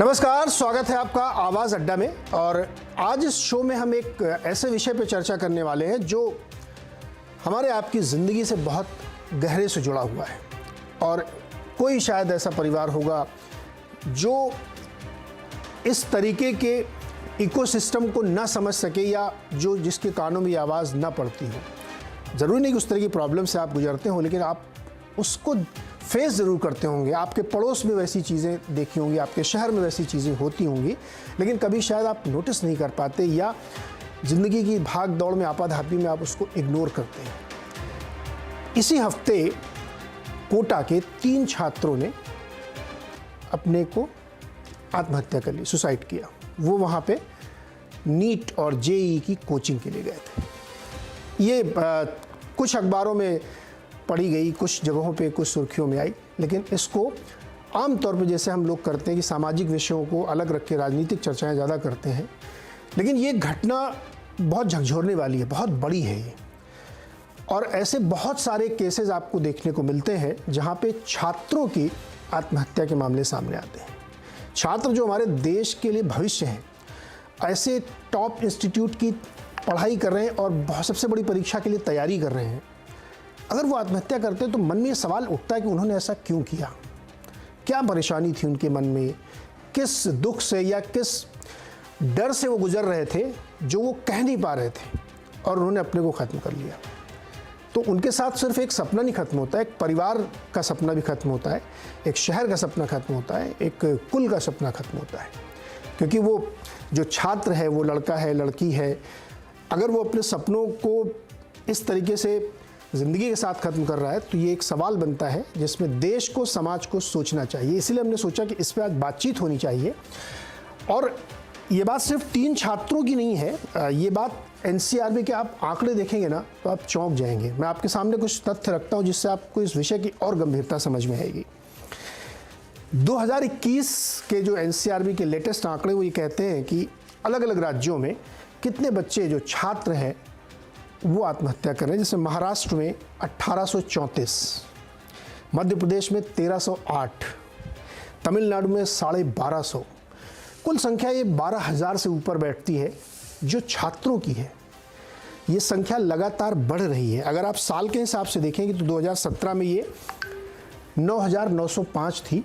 नमस्कार, स्वागत है आपका आवाज़ अड्डा में। और आज इस शो में हम एक ऐसे विषय पर चर्चा करने वाले हैं जो हमारे आपकी ज़िंदगी से बहुत गहरे से जुड़ा हुआ है। और कोई शायद ऐसा परिवार होगा जो इस तरीके के इकोसिस्टम को ना समझ सके या जो जिसके कानों में ये आवाज़ ना पड़ती हो। ज़रूरी नहीं कि उस तरह की प्रॉब्लम से आप गुजरते हो, लेकिन आप उसको फेस ज़रूर करते होंगे। आपके पड़ोस में वैसी चीज़ें देखी होंगी, आपके शहर में वैसी चीज़ें होती होंगी, लेकिन कभी शायद आप नोटिस नहीं कर पाते या ज़िंदगी की भाग दौड़ में आपाधापी में आप उसको इग्नोर करते हैं। इसी हफ्ते कोटा के 3 छात्रों ने अपने को आत्महत्या कर ली, सुसाइड किया। वो वहाँ पे नीट और जेईई की कोचिंग के लिए गए थे। ये कुछ अखबारों में पढ़ी गई, कुछ जगहों पे कुछ सुर्खियों में आई, लेकिन इसको आम तौर पे जैसे हम लोग करते हैं कि सामाजिक विषयों को अलग रख के राजनीतिक चर्चाएं ज़्यादा करते हैं, लेकिन ये घटना बहुत झकझोरने वाली है, बहुत बड़ी है ये। और ऐसे बहुत सारे केसेस आपको देखने को मिलते हैं जहाँ पे छात्रों की आत्महत्या के मामले सामने आते हैं। छात्र जो हमारे देश के लिए भविष्य हैं, ऐसे टॉप इंस्टीट्यूट की पढ़ाई कर रहे हैं और सबसे बड़ी परीक्षा के लिए तैयारी कर रहे हैं, अगर वो आत्महत्या करते हैं तो मन में ये सवाल उठता है कि उन्होंने ऐसा क्यों किया, क्या परेशानी थी उनके मन में, किस दुख से या किस डर से वो गुजर रहे थे जो वो कह नहीं पा रहे थे और उन्होंने अपने को ख़त्म कर लिया। तो उनके साथ सिर्फ एक सपना नहीं ख़त्म होता, एक परिवार का सपना भी ख़त्म होता है, एक शहर का सपना ख़त्म होता है, एक कुल का सपना ख़त्म होता है। क्योंकि वो जो छात्र है, वो लड़का है, लड़की है, अगर वो अपने सपनों को इस तरीके से ज़िंदगी के साथ ख़त्म कर रहा है तो ये एक सवाल बनता है जिसमें देश को, समाज को सोचना चाहिए। इसीलिए हमने सोचा कि इस पर आज बातचीत होनी चाहिए। और ये बात सिर्फ 3 छात्रों की नहीं है, ये बात एनसीआरबी के आप आंकड़े देखेंगे ना तो आप चौंक जाएंगे। मैं आपके सामने कुछ तथ्य रखता हूँ जिससे आपको इस विषय की और गंभीरता समझ में आएगी। 2021 के जो एनसीआरबी के लेटेस्ट आंकड़े वो ये कहते हैं कि अलग अलग राज्यों में कितने बच्चे जो छात्र हैं वो आत्महत्या कर रहे हैं। जैसे महाराष्ट्र में 1834, मध्य प्रदेश में 1308, तमिलनाडु में 1250। कुल संख्या ये 12,000 से ऊपर बैठती है जो छात्रों की है। ये संख्या लगातार बढ़ रही है। अगर आप साल के हिसाब से देखेंगे तो 2017 में ये 9,905 थी,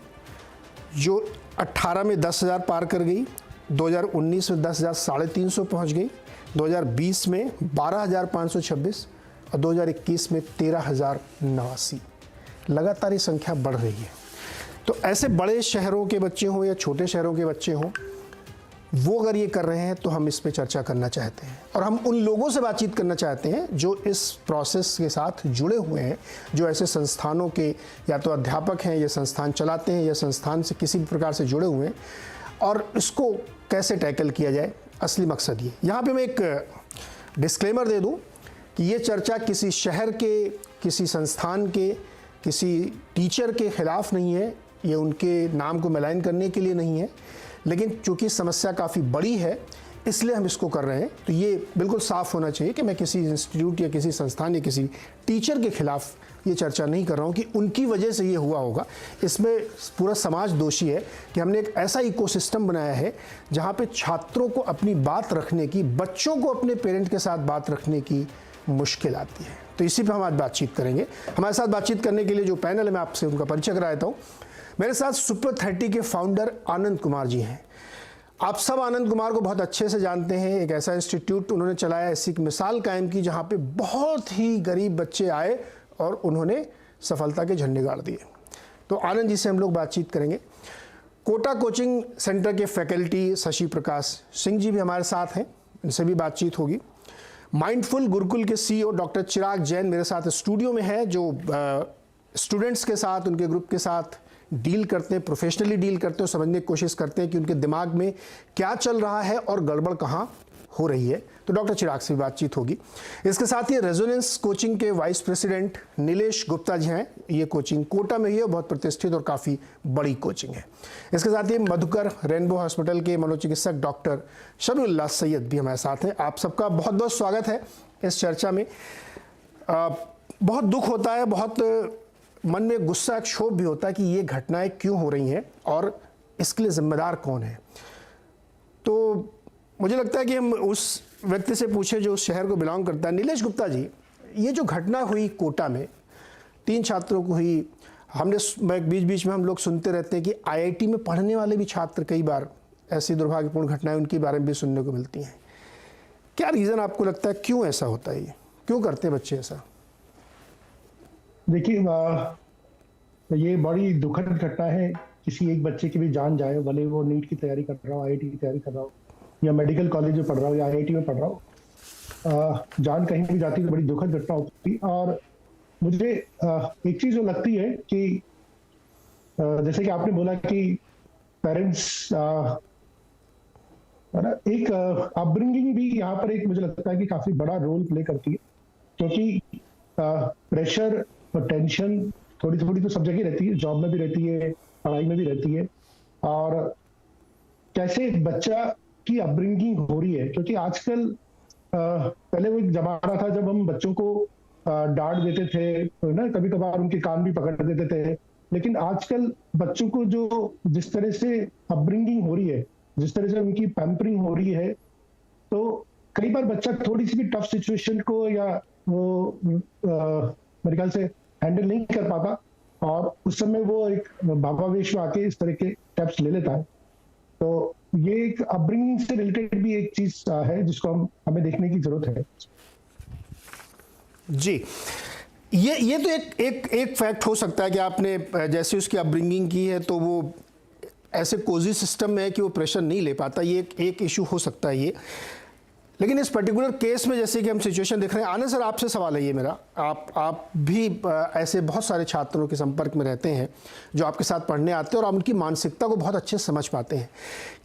जो 18 में 10,000 पार कर गई, 2019 में 10,350 पहुँच गई, 2020 में 12,526 और 2021 में 13,089। लगातार ये संख्या बढ़ रही है। तो ऐसे बड़े शहरों के बच्चे हों या छोटे शहरों के बच्चे हों, वो अगर ये कर रहे हैं तो हम इस पे चर्चा करना चाहते हैं। और हम उन लोगों से बातचीत करना चाहते हैं जो इस प्रोसेस के साथ जुड़े हुए हैं, जो ऐसे संस्थानों के या तो अध्यापक हैं, या संस्थान चलाते हैं, या संस्थान से किसी भी प्रकार से जुड़े हुए हैं, और इसको कैसे टैकल किया जाए। असली मकसद ये। यहाँ पे मैं एक डिस्क्लेमर दे दूँ कि ये चर्चा किसी शहर के, किसी संस्थान के, किसी टीचर के खिलाफ नहीं है, ये उनके नाम को मलाइन करने के लिए नहीं है, लेकिन चूँकि समस्या काफ़ी बड़ी है इसलिए हम इसको कर रहे हैं। तो ये बिल्कुल साफ़ होना चाहिए कि मैं किसी इंस्टीट्यूट या किसी संस्थान या किसी टीचर के खिलाफ ये चर्चा नहीं कर रहा हूँ कि उनकी वजह से ये हुआ होगा। इसमें पूरा समाज दोषी है कि हमने एक ऐसा इकोसिस्टम बनाया है जहाँ पे छात्रों को अपनी बात रखने की, बच्चों को अपने पेरेंट के साथ बात रखने की मुश्किल आती है। तो इसी पर हम आज बातचीत करेंगे। हमारे साथ बातचीत करने के लिए जो पैनल है मैं आपसे उनका परिचय करा देता हूँ। मेरे साथ सुपर 30 के फाउंडर आनंद कुमार जी हैं। आप सब आनंद कुमार को बहुत अच्छे से जानते हैं। एक ऐसा इंस्टीट्यूट उन्होंने चलाया, ऐसी मिसाल कायम की जहाँ पे बहुत ही गरीब बच्चे आए और उन्होंने सफलता के झंडे गाड़ दिए। तो आनंद जी से हम लोग बातचीत करेंगे। कोटा कोचिंग सेंटर के फैकल्टी शशि प्रकाश सिंह जी भी हमारे साथ हैं, इनसे भी बातचीत होगी। माइंडफुल गुरुकुल के CEO डॉक्टर चिराग जैन मेरे साथ स्टूडियो में है, जो स्टूडेंट्स के साथ, उनके ग्रुप के साथ डील करते हैं, प्रोफेशनली डील करते हैं, समझने की कोशिश करते हैं कि उनके दिमाग में क्या चल रहा है और गड़बड़ कहाँ हो रही है। तो डॉक्टर चिराग से भी बातचीत होगी। इसके साथ ही रेजोनेंस कोचिंग के वाइस प्रेसिडेंट नीलेश गुप्ता जी हैं। ये कोचिंग कोटा में ही है, बहुत प्रतिष्ठित और काफ़ी बड़ी कोचिंग है। इसके साथ ही मधुकर रेनबो हॉस्पिटल के मनोचिकित्सक डॉक्टर शबीउल्लाह सैयद भी हमारे साथ हैं। आप सबका बहुत बहुत स्वागत है इस चर्चा में। बहुत दुख होता है, बहुत मन में गुस्सा, क्षोभ भी होता है कि ये घटनाएं क्यों हो रही हैं और इसके लिए जिम्मेदार कौन है? तो मुझे लगता है कि हम उस व्यक्ति से पूछे जो उस शहर को बिलोंग करता है। नीलेश गुप्ता जी, ये जो घटना हुई कोटा में 3 छात्रों को हुई, हमने बीच बीच में हम लोग सुनते रहते हैं कि आईआईटी में पढ़ने वाले भी छात्र कई बार ऐसी दुर्भाग्यपूर्ण घटनाएं उनके बारे में भी सुनने को मिलती हैं। क्या रीज़न आपको लगता है, क्यों ऐसा होता है? ये क्यों करते हैं बच्चे ऐसा? देखिए, ये बड़ी दुखद घटना है। किसी एक बच्चे की भी जान जाए, भले वो नीट की तैयारी कर रहा हो, आईआईटी की तैयारी कर रहा हो, या मेडिकल कॉलेज में पढ़ रहा हो, या आईआईटी में पढ़ रहा हो, जान कहीं भी जाती है तो बड़ी दुखद घटना होती है। और मुझे एक चीज जो लगती है कि जैसे कि आपने बोला कि पेरेंट्स एक अपब्रिंगिंग भी यहाँ पर एक मुझे लगता है कि काफी बड़ा रोल प्ले करती है, क्योंकि प्रेशर और टेंशन थोड़ी थोड़ी तो सब जगह रहती है, जॉब में भी रहती है, पढ़ाई में भी रहती है। और कैसे बच्चा की अपब्रिंगिंग हो रही है, क्योंकि आजकल पहले वो एक जमाना था जब हम बच्चों को डांट देते थे, तो ना कभी कभार उनके कान भी पकड़ देते थे। लेकिन आजकल बच्चों को जो जिस तरह से अपब्रिंगिंग हो रही है, जिस तरह से उनकी पैम्परिंग हो रही है, तो कई बार बच्चा थोड़ी सी भी टफ सिचुएशन को या वो मेरे ख्याल से हैंडल नहीं कर पाता, और उस समय वो एक भावावेश में आके इस तरह के स्टेप्स ले लेता है। तो ये एक अपब्रिंगिंग से रिलेटेड भी एक चीज है जिसको हमें देखने की जरूरत है। जी, ये तो एक फैक्ट हो सकता है कि आपने जैसे उसकी अपब्रिंगिंग की है तो वो ऐसे कोजी सिस्टम में है कि वो प्रेशर नहीं ले पाता, ये एक इशू हो सकता है ये। लेकिन इस पर्टिकुलर केस में जैसे कि हम सिचुएशन देख रहे हैं, आनंद सर आपसे सवाल है ये मेरा, आप भी ऐसे बहुत सारे छात्रों के संपर्क में रहते हैं जो आपके साथ पढ़ने आते हैं और आप उनकी मानसिकता को बहुत अच्छे से समझ पाते हैं।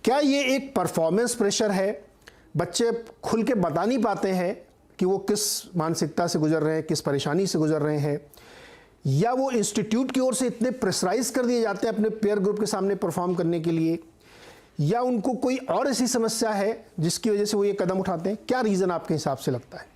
क्या ये एक परफॉर्मेंस प्रेशर है, बच्चे खुल के बता नहीं पाते हैं कि वो किस मानसिकता से गुजर रहे हैं, किस परेशानी से गुजर रहे हैं, या वो इंस्टीट्यूट की ओर से इतने प्रेशराइज कर दिए जाते हैं अपने पेयर ग्रुप के सामने परफॉर्म करने के लिए, या उनको कोई और ऐसी समस्या है जिसकी वजह से वो ये कदम उठाते हैं? क्या रीजन आपके हिसाब से लगता है?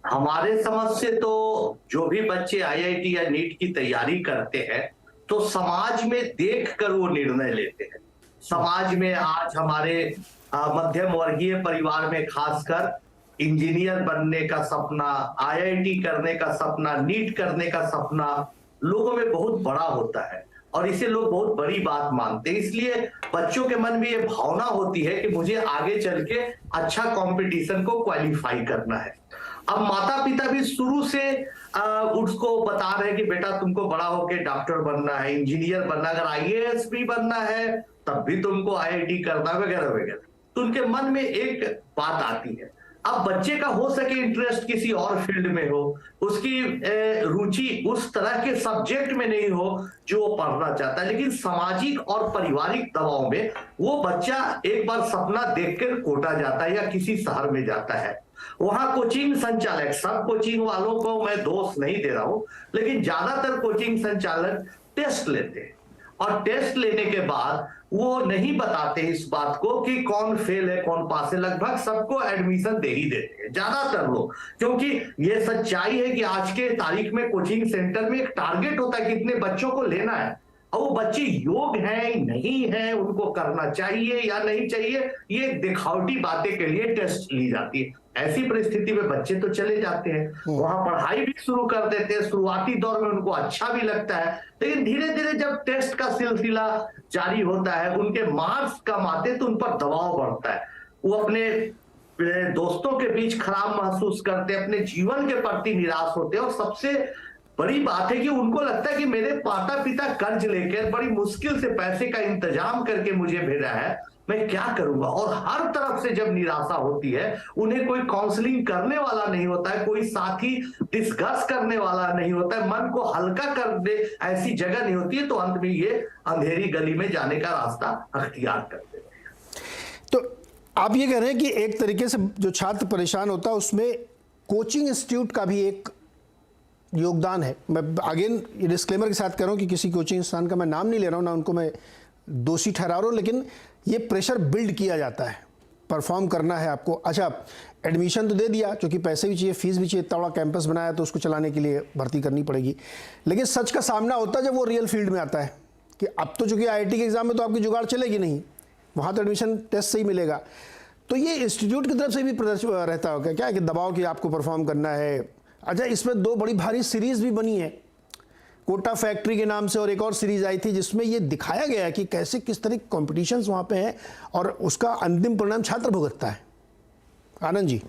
हमारे समझ से तो जो भी बच्चे आईआईटी या नीट की तैयारी करते हैं तो समाज में देखकर वो निर्णय लेते हैं। समाज में आज हमारे मध्यम वर्गीय परिवार में खासकर इंजीनियर बनने का सपना, आईआईटी करने का सपना, नीट करने का सपना लोगों में बहुत बड़ा होता है और इसे लोग बहुत बड़ी बात मानते हैं। इसलिए बच्चों के मन में ये भावना होती है कि मुझे आगे चल के अच्छा कंपटीशन को क्वालिफाई करना है। अब माता पिता भी शुरू से उसको बता रहे हैं कि बेटा तुमको बड़ा होके डॉक्टर बनना है, इंजीनियर बनना, अगर आईएएस भी बनना है तब भी तुमको आईआईटी करना वगैरह वगैरह। तो उनके मन में एक बात आती है। अब बच्चे का हो सके इंटरेस्ट किसी और फील्ड में हो, उसकी रुचि उस तरह के सब्जेक्ट में नहीं हो जो वो पढ़ना चाहता है, लेकिन सामाजिक और पारिवारिक दबाव में वो बच्चा एक बार सपना देखकर कोटा जाता है या किसी शहर में जाता है। वहां कोचिंग संचालक, सब कोचिंग वालों को मैं दोष नहीं दे रहा हूं, लेकिन ज्यादातर कोचिंग संचालक टेस्ट लेते हैं और टेस्ट लेने के बाद वो नहीं बताते इस बात को कि कौन फेल है कौन पास है, लगभग सबको एडमिशन दे ही देते हैं ज्यादातर लोग, क्योंकि ये सच्चाई है कि आज के तारीख में कोचिंग सेंटर में एक टारगेट होता है कि कितने बच्चों को लेना है और वो बच्चे योग हैं नहीं है, उनको करना चाहिए या नहीं चाहिए, ये दिखावटी बातें के लिए टेस्ट ली जाती है। ऐसी परिस्थिति में बच्चे तो चले जाते हैं, वहां पढ़ाई भी शुरू कर देते हैं, शुरुआती दौर में उनको अच्छा भी लगता है, लेकिन धीरे धीरे जब टेस्ट का सिलसिला जारी होता है, उनके मार्क्स कम आते तो उन पर दबाव बढ़ता है, वो अपने दोस्तों के बीच खराब महसूस करते हैं, अपने जीवन के प्रति निराश होते हैं और सबसे बड़ी बात है कि उनको लगता है कि मेरे माता पिता कर्ज लेकर बड़ी मुश्किल से पैसे का इंतजाम करके मुझे भेजा है, मैं क्या करूंगा। और हर तरफ से जब निराशा होती है, उन्हें कोई काउंसलिंग करने वाला नहीं होता है, कोई साथी डिस्कस करने वाला नहीं होता है, मन को हल्का कर दे ऐसी जगह नहीं होती है, तो अंत में ये अंधेरी गली में जाने का रास्ता अख्तियार करते हैं। तो आप ये कह रहे हैं कि एक तरीके से जो छात्र परेशान होता है उसमें कोचिंग इंस्टीट्यूट का भी एक योगदान है। मैं अगेन ये डिस्क्लेमर के साथ कह रहा हूँ कि किसी कोचिंग संस्थान का मैं नाम नहीं ले रहा हूँ, ना उनको मैं दोषी ठहरा रहा हूँ, लेकिन ये प्रेशर बिल्ड किया जाता है, परफॉर्म करना है आपको। अच्छा, एडमिशन तो दे दिया, क्योंकि पैसे भी चाहिए, फीस भी चाहिए, इतना बड़ा कैंपस बनाया तो उसको चलाने के लिए भर्ती करनी पड़ेगी, लेकिन सच का सामना होता है जब वो रियल फील्ड में आता है कि अब तो चूंकि IIT के एग्जाम में तो आपकी जुगाड़ चलेगी नहीं, वहाँ तो एडमिशन टेस्ट से ही मिलेगा। तो ये इंस्टीट्यूट की तरफ से भी प्रदर्शन रहता होगा क्या कि दबाव कि आपको परफॉर्म करना है? अच्छा, इसमें 2 बड़ी भारी सीरीज भी बनी है, कोटा फैक्ट्री के नाम से, और एक और सीरीज आई थी जिसमें ये दिखाया गया कि कैसे किस तरह के कॉम्पिटिशन्स वहाँ पे हैं और उसका अंतिम परिणाम छात्र भुगतता है। आनंद जी।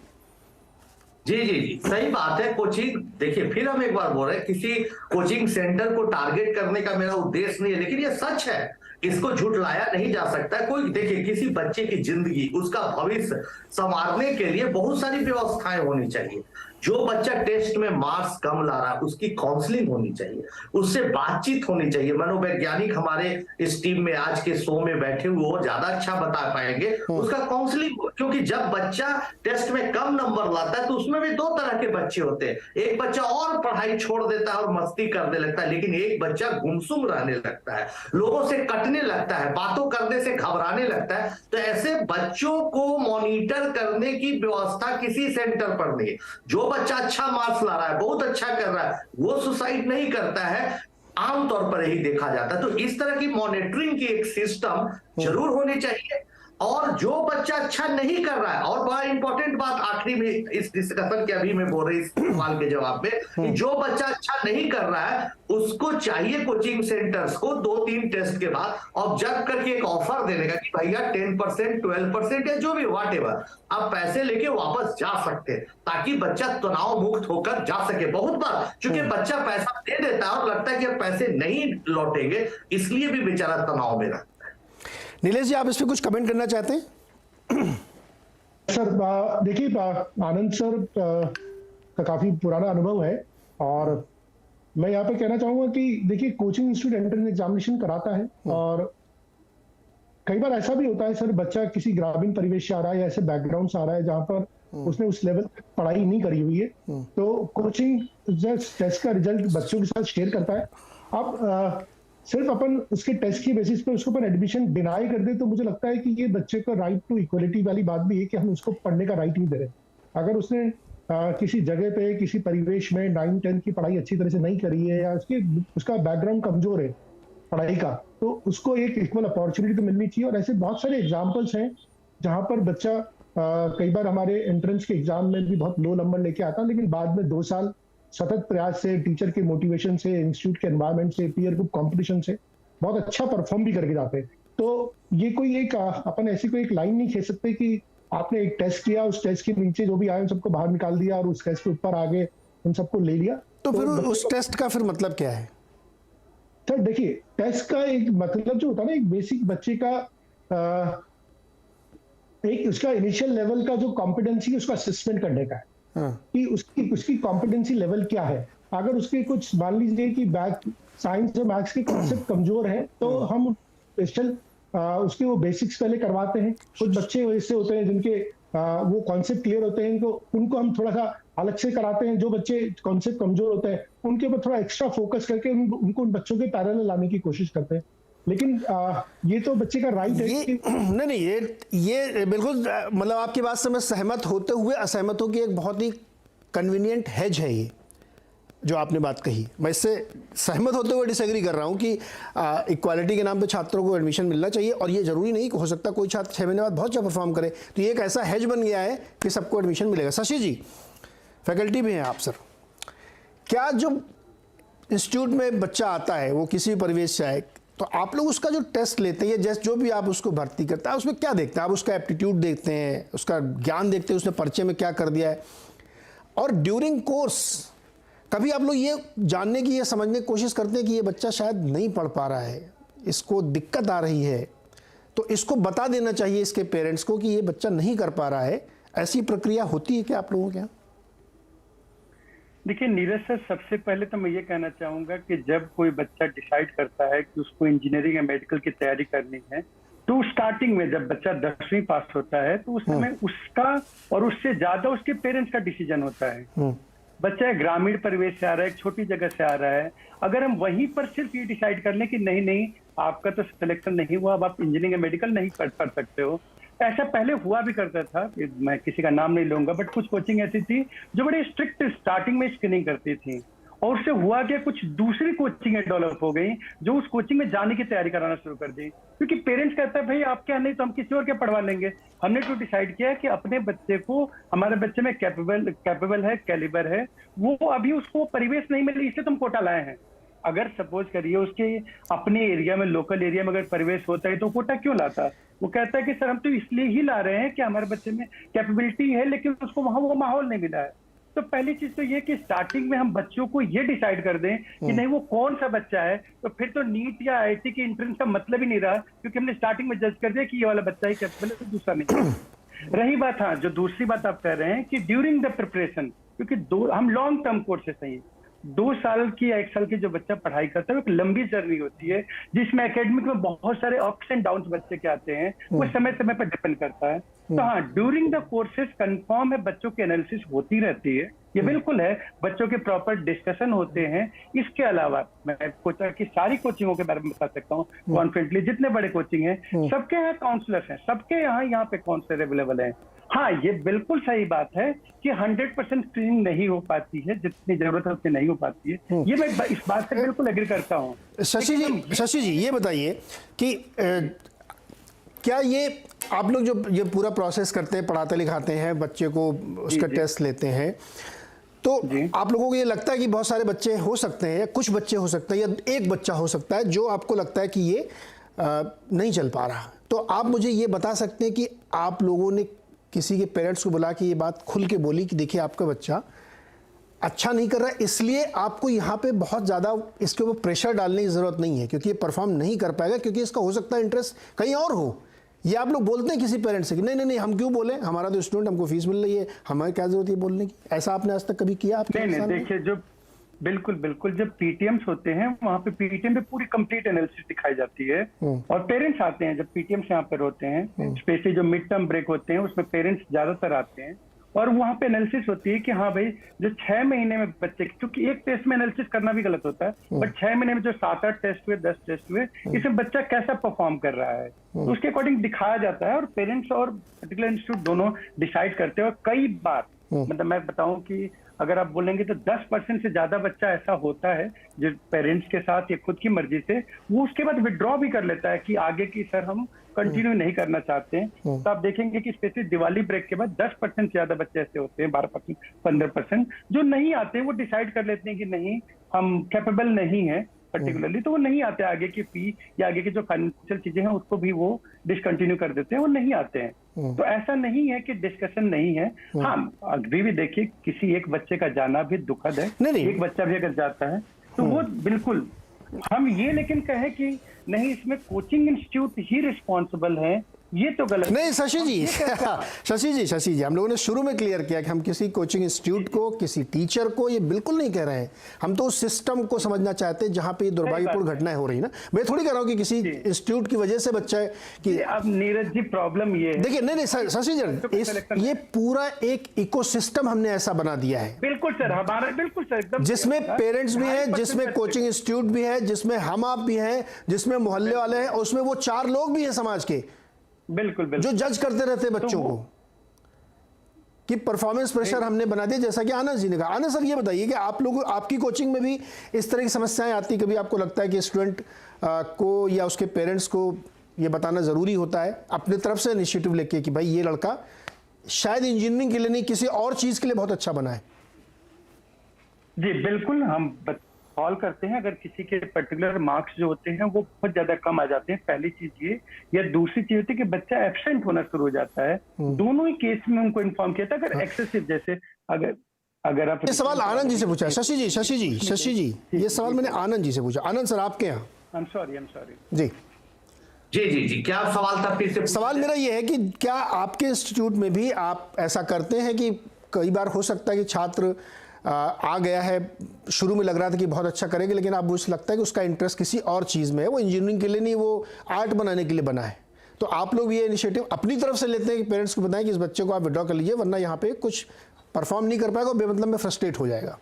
जी जी जी, सही बात है। कोचिंग, देखिए फिर हम एक बार बोल रहे हैं, किसी कोचिंग सेंटर को टारगेट करने का मेरा उद्देश्य नहीं है, लेकिन ये सच है, इसको झुठलाया नहीं जा सकता है। कोई देखिए, किसी बच्चे की जिंदगी, उसका भविष्य संवारने के लिए बहुत सारी व्यवस्थाएं होनी चाहिए। जो बच्चा टेस्ट में मार्क्स कम ला रहा है उसकी काउंसलिंग होनी चाहिए, उससे बातचीत होनी चाहिए। मनोवैज्ञानिक हमारे इस टीम में आज के शो में बैठे हुए वो ज्यादा अच्छा बता पाएंगे, उसका काउंसलिंग। क्योंकि जब बच्चा टेस्ट में कम नंबर लाता है तो उसमें भी 2 तरह के बच्चे होते हैं। एक बच्चा और पढ़ाई छोड़ देता है और मस्ती करने लगता है, लेकिन एक बच्चा गुमसुम रहने लगता है, लोगों से कटने लगता है, बातों करने से घबराने लगता है। तो ऐसे बच्चों को मॉनिटर करने की व्यवस्था किसी सेंटर पर नहीं है। जो बच्चा अच्छा मार्क्स ला रहा है, बहुत अच्छा कर रहा है, वो सुसाइड नहीं करता है, आमतौर पर यही देखा जाता है। तो इस तरह की मॉनिटरिंग की एक सिस्टम जरूर होनी चाहिए। और जो बच्चा अच्छा नहीं कर रहा है, और बड़ा इंपॉर्टेंट बात आखिरी में इस डिस्कशन के अभी मैं बोल रही इस सवाल के जवाब में, कि जो बच्चा अच्छा नहीं कर रहा है उसको चाहिए कोचिंग सेंटर्स को 2-3 टेस्ट के बाद ऑब्जर्व करके एक ऑफर देने का कि भैया 10%, 12% या जो भी व्हाटएवर, आप पैसे लेके वापस जा सकते हैं, ताकि बच्चा तनाव मुक्त होकर जा सके। बहुत बार चूंकि बच्चा पैसा दे देता है और लगता है कि अब पैसे नहीं लौटेंगे, इसलिए भी बेचारा तनाव में रहता है। नीलेश जी, आप इस पर कुछ कमेंट करना चाहते हैं? सर देखिए, आनंद सर का काफी पुराना अनुभव है, और मैं यहाँ पे कहना चाहूंगा कि देखिए, कोचिंग इंस्टीट्यूट एंट्रेंस एग्जामिनेशन कराता है, और कई बार ऐसा भी होता है सर, बच्चा किसी ग्रामीण परिवेश से आ रहा है या ऐसे बैकग्राउंड से आ रहा है जहां पर उसने उस लेवल पढ़ाई नहीं करी हुई है, तो कोचिंग टेस्ट का रिजल्ट बच्चों के साथ शेयर करता है। अब सिर्फ अपन उसके टेस्ट की बेसिस पे उसको अपन एडमिशन डिनाई कर दे, तो मुझे लगता है कि ये बच्चे का राइट टू इक्वलिटी वाली बात भी है कि हम उसको पढ़ने का राइट नहीं दे रहे। अगर उसने किसी जगह पे, किसी परिवेश में 9-10 की पढ़ाई अच्छी तरह से नहीं करी है, या उसका बैकग्राउंड कमजोर है पढ़ाई का, तो उसको एक इक्वल अपॉर्चुनिटी तो मिलनी चाहिए। और ऐसे बहुत सारे एग्जाम्पल्स हैं जहां पर बच्चा कई बार हमारे एंट्रेंस के एग्जाम में भी बहुत लो नंबर लेके आता है, लेकिन बाद में 2 साल सतत प्रयास से, टीचर के मोटिवेशन से, इंस्टीट्यूट के एनवायरनमेंट से, पीयर ग्रुप कंपटीशन से बहुत अच्छा परफॉर्म भी करके जाते हैं। तो ये कोई एक अपन ऐसी कोई एक लाइन नहीं खींच सकते कि आपने एक टेस्ट किया, उस टेस्ट के नीचे जो भी आए उन सबको बाहर निकाल दिया और उस टेस्ट के ऊपर आगे उन सबको ले लिया। तो फिर उस टेस्ट का फिर मतलब क्या है? सर देखिए, टेस्ट का एक मतलब जो होता है ना, एक बेसिक बच्चे का एक उसका इनिशियल लेवल का जो कॉम्पिटेंसी उसका असेसमेंट करने का है। कि उसकी कॉम्पिटेंसी लेवल क्या है। अगर उसके कुछ मान लीजिए कि साइंस और मैथ्स के कॉन्सेप्ट कमजोर है, तो हम स्पेशल उसके वो बेसिक्स पहले करवाते हैं। कुछ बच्चे ऐसे होते हैं जिनके वो कॉन्सेप्ट क्लियर होते हैं, उनको हम थोड़ा सा अलग से कराते हैं। जो बच्चे कॉन्सेप्ट कमजोर होते हैं उनके ऊपर थोड़ा एक्स्ट्रा फोकस करके उनको उन बच्चों के पैरेलल लाने की कोशिश करते हैं। लेकिन ये तो बच्चे का राइट है कि नहीं, ये बिल्कुल, मतलब आपकी बात से मैं सहमत होते हुए असहमतों की एक बहुत ही कन्वीनियंट हेज है ये जो आपने बात कही। मैं इससे सहमत होते हुए डिसएग्री कर रहा हूँ कि इक्वालिटी के नाम पे छात्रों को एडमिशन मिलना चाहिए, और ये जरूरी नहीं कि हो सकता कोई छात्र 6 महीने बाद बहुत अच्छा परफॉर्म करे, तो ये एक ऐसा हेज बन गया है कि सबको एडमिशन मिलेगा। शशि जी, फैकल्टी भी हैं आप सर, क्या जो इंस्टीट्यूट में बच्चा आता है वो किसी परिवेश से आए, तो आप लोग उसका जो टेस्ट लेते हैं, जैसे जो भी आप उसको भर्ती करते हैं, उसमें क्या देखते हैं? आप उसका एप्टीट्यूड देखते हैं, उसका ज्ञान देखते हैं, उसने पर्चे में क्या कर दिया है, और ड्यूरिंग कोर्स कभी आप लोग ये जानने की, ये समझने की कोशिश करते हैं कि ये बच्चा शायद नहीं पढ़ पा रहा है, इसको दिक्कत आ रही है, तो इसको बता देना चाहिए इसके पेरेंट्स को कि ये बच्चा नहीं कर पा रहा है। ऐसी प्रक्रिया होती है क्या आप लोगों के यहाँ? देखिए नीरज सर, सबसे पहले तो मैं ये कहना चाहूंगा कि जब कोई बच्चा डिसाइड करता है कि उसको इंजीनियरिंग या मेडिकल की तैयारी करनी है, तो स्टार्टिंग में जब बच्चा 10वीं पास होता है तो उस समय उसका और उससे ज्यादा उसके पेरेंट्स का डिसीजन होता है। बच्चा ग्रामीण परिवेश से आ रहा है, एक छोटी जगह से आ रहा है, अगर हम वहीं पर सिर्फ ये डिसाइड कर लें कि नहीं नहीं आपका तो सिलेक्शन नहीं हुआ, अब आप इंजीनियरिंग या मेडिकल नहीं पढ़ सकते हो, ऐसा पहले हुआ भी करता था। मैं किसी का नाम नहीं लूंगा, बट कुछ कोचिंग ऐसी थी जो बड़ी स्ट्रिक्ट स्टार्टिंग में स्क्रीनिंग करती थी, और उससे हुआ क्या, कुछ दूसरी कोचिंग डेवलप हो गई जो उस कोचिंग में जाने की तैयारी कराना शुरू कर दी, क्योंकि पेरेंट्स कहता है भाई आप क्या, नहीं तो हम किसी और क्या पढ़वा लेंगे। हमने तो डिसाइड किया कि अपने बच्चे को, हमारे बच्चे में कैपेबल है, कैलिबर है, वो अभी उसको परिवेश नहीं मिले, इसलिए तुम कोटा लाए हैं। अगर सपोज करिए उसके अपने एरिया में, लोकल एरिया में अगर परिवेश होता है तो कोटा क्यों लाता? वो कहता है कि सर हम तो इसलिए ही ला रहे हैं कि हमारे बच्चे में कैपेबिलिटी है, लेकिन उसको वहां वो माहौल नहीं मिला है। तो पहली चीज तो ये कि स्टार्टिंग में हम बच्चों को ये डिसाइड कर दें कि नहीं वो कौन सा बच्चा है, तो फिर तो नीट या आईआईटी की एंट्रेंस का मतलब ही नहीं रहा, क्योंकि हमने स्टार्टिंग में जज कर दिया कि ये वाला बच्चा ही कैपेबल है, तो दूसरा नहीं। रही बात, हाँ, जो दूसरी बात आप कह रहे हैं कि ड्यूरिंग द प्रिपरेशन, क्योंकि हम लॉन्ग टर्म कोर्सेस हैं, 2 साल की या 1 साल की जो बच्चा पढ़ाई करता है, वो एक लंबी जर्नी होती है जिसमें एकेडमिक में बहुत सारे अप्स एंड डाउन्स बच्चे के आते हैं, वो समय समय पर डिपेंड करता है। तो हाँ, ड्यूरिंग द कोर्सेज कंफर्म है बच्चों की एनालिसिस होती रहती है, ये बिल्कुल है, बच्चों के प्रॉपर डिस्कशन होते हैं। इसके अलावा मैं कोचा की सारी कोचिंगों के बारे में बता सकता हूँ कॉन्फिडेंटली, जितने बड़े कोचिंग हैं सबके यहाँ काउंसलर्स हैं, सबके यहाँ पे काउंसलर अवेलेबल है। हाँ, ये बिल्कुल सही बात है कि 100% स्क्रीनिंग नहीं हो पाती है, जितनी जरूरत है उतनी नहीं हो पाती है, ये मैं इस बात से बिल्कुल एग्री करता हूँ। शशि जी ये बताइए कि क्या ये आप लोग जो ये पूरा प्रोसेस करते हैं, पढ़ाते लिखाते हैं बच्चे को, उसका टेस्ट लेते हैं, तो आप लोगों को ये लगता है कि बहुत सारे बच्चे हो सकते हैं, या कुछ बच्चे हो सकते हैं, या एक बच्चा हो सकता है जो आपको लगता है कि ये नहीं चल पा रहा, तो आप मुझे ये बता सकते हैं कि आप लोगों ने किसी के पेरेंट्स को बुला के ये बात खुल के बोली कि देखिए आपका बच्चा अच्छा नहीं कर रहा है, इसलिए आपको यहाँ पे बहुत ज़्यादा इसके ऊपर प्रेशर डालने की ज़रूरत नहीं है क्योंकि ये परफॉर्म नहीं कर पाएगा, क्योंकि इसका हो सकता है इंटरेस्ट कहीं और हो। ये आप लोग बोलते हैं किसी पेरेंट्स से कि नहीं नहीं नहीं हम क्यों बोले, हमारा तो स्टूडेंट, हमको फीस मिल रही है, हमें क्या जरूरत है बोलने की? ऐसा आपने आज तक कभी किया? आपके नहीं, देखिए, जो बिल्कुल जब पीटीएम्स होते हैं वहाँ पे पीटीएम पे पूरी कंप्लीट एनालिसिस दिखाई जाती है, और पेरेंट्स आते हैं जब पीटीएम्स यहाँ पर होते हैं, स्पेशली जो मिड टर्म ब्रेक होते हैं उसमें पेरेंट्स ज्यादातर आते हैं, और वहाँ पे एनालिसिस होती है कि हाँ भाई जो 6 महीने में बच्चे, क्योंकि एक टेस्ट में एनालिसिस करना भी गलत होता है, बट 6 महीने में जो 7-8 टेस्ट हुए, 10 टेस्ट हुए, इसमें बच्चा कैसा परफॉर्म कर रहा है, तो उसके अकॉर्डिंग दिखाया जाता है, और पेरेंट्स और पर्टिकुलर इंस्टीट्यूट दोनों डिसाइड करते हैं। और कई बार मतलब मैं बताऊं कि अगर आप बोलेंगे तो 10% से ज्यादा बच्चा ऐसा होता है जो पेरेंट्स के साथ या खुद की मर्जी से वो उसके बाद विड्रॉ भी कर लेता है कि आगे की सर हम कंटिन्यू नहीं करना चाहते हैं। तो आप देखेंगे कि स्पेशली दिवाली ब्रेक के बाद 10% से ज्यादा बच्चे ऐसे होते हैं, 12%, 15% जो नहीं आते, वो डिसाइड कर लेते हैं कि नहीं हम कैपेबल नहीं है पर्टिकुलरली, तो वो नहीं आते, आगे की फी या आगे की जो फाइनेंशियल चीजें हैं उसको भी वो डिसकंटिन्यू कर देते हैं, वो नहीं आते हैं। तो ऐसा नहीं है कि डिस्कशन नहीं है। हाँ, अभी भी देखिए किसी एक बच्चे का जाना भी दुखद है, एक बच्चा भी अगर जाता है तो वो बिल्कुल, हम ये लेकिन कहें कि नहीं इसमें कोचिंग इंस्टीट्यूट ही रिस्पॉन्सिबल है, ये तो गलत नहीं। शशि जी हम लोगों ने शुरू में क्लियर किया कि हम किसी कोचिंग इंस्टीट्यूट को, किसी टीचर को ये बिल्कुल नहीं कह रहे हैं, हम तो उस सिस्टम को समझना चाहते हैं जहां पे ये दुर्भाग्यपूर्ण घटनाएं हो रही है ना। मैं थोड़ी कह रहा हूं कि किसी इंस्टीट्यूट की वजह से बच्चा है कि अब नीरज जी प्रॉब्लम ये है, देखिए नहीं शशि जी, ये पूरा एक इकोसिस्टम हमने ऐसा बना दिया है। बिल्कुल सर, हमारा बिल्कुल सर, एकदम, जिसमें पेरेंट्स भी हैं, जिसमें कोचिंग इंस्टीट्यूट भी है, जिसमें हम आप भी हैं, जिसमें मोहल्ले वाले हैं, और उसमें वो 4 लोग भी हैं समाज के, बिल्कुल जो जज करते रहते हैं बच्चों को कि परफॉर्मेंस प्रेशर हमने बना दिया, जैसा कि आनंद जी ने कहा। आनंद सर ये बताइए कि आप लोग, आपकी कोचिंग में भी इस तरह की समस्याएं आती, कभी आपको लगता है कि स्टूडेंट को या उसके पेरेंट्स को ये बताना जरूरी होता है अपनी तरफ से इनिशिएटिव लेके कि भाई ये लड़का शायद इंजीनियरिंग के लिए नहीं किसी और चीज के लिए बहुत अच्छा बना है? जी बिल्कुल, हम कॉल करते हैं अगर किसी के पर्टिकुलर मार्क्स जो होते हैं वो बहुत ज्यादा कम आ जाते हैं, पहली चीज ये, या दूसरी चीज होती है कि बच्चा एब्सेंट होना शुरू हो जाता है। दोनों ही केस में उनको इन्फॉर्म किया था। अगर एक्सेसिव, जैसे अगर आप, ये सवाल आनंद जी से पूछा है। शशि जी ये सवाल मैंने आनंद जी से पूछा। आनंद सर आपके यहाँ? आई एम सॉरी जी जी क्या सवाल था फिर से? सवाल मेरा ये है कि क्या आपके इंस्टीट्यूट में भी आप ऐसा करते हैं कि कई बार हो सकता है कि छात्र आ गया है, शुरू में लग रहा था कि बहुत अच्छा करेंगे, लेकिन आप मुझे लगता है कि उसका इंटरेस्ट किसी और चीज़ में है, वो इंजीनियरिंग के लिए नहीं, वो आर्ट बनाने के लिए बना है, तो आप लोग ये इनिशिएटिव अपनी तरफ से लेते हैं कि पेरेंट्स को बताएं कि इस बच्चे को आप विड्रॉ कर लीजिए, वरना यहाँ पे कुछ परफॉर्म नहीं कर पाएगा, बेमतलब में फ्रस्ट्रेट हो जाएगा?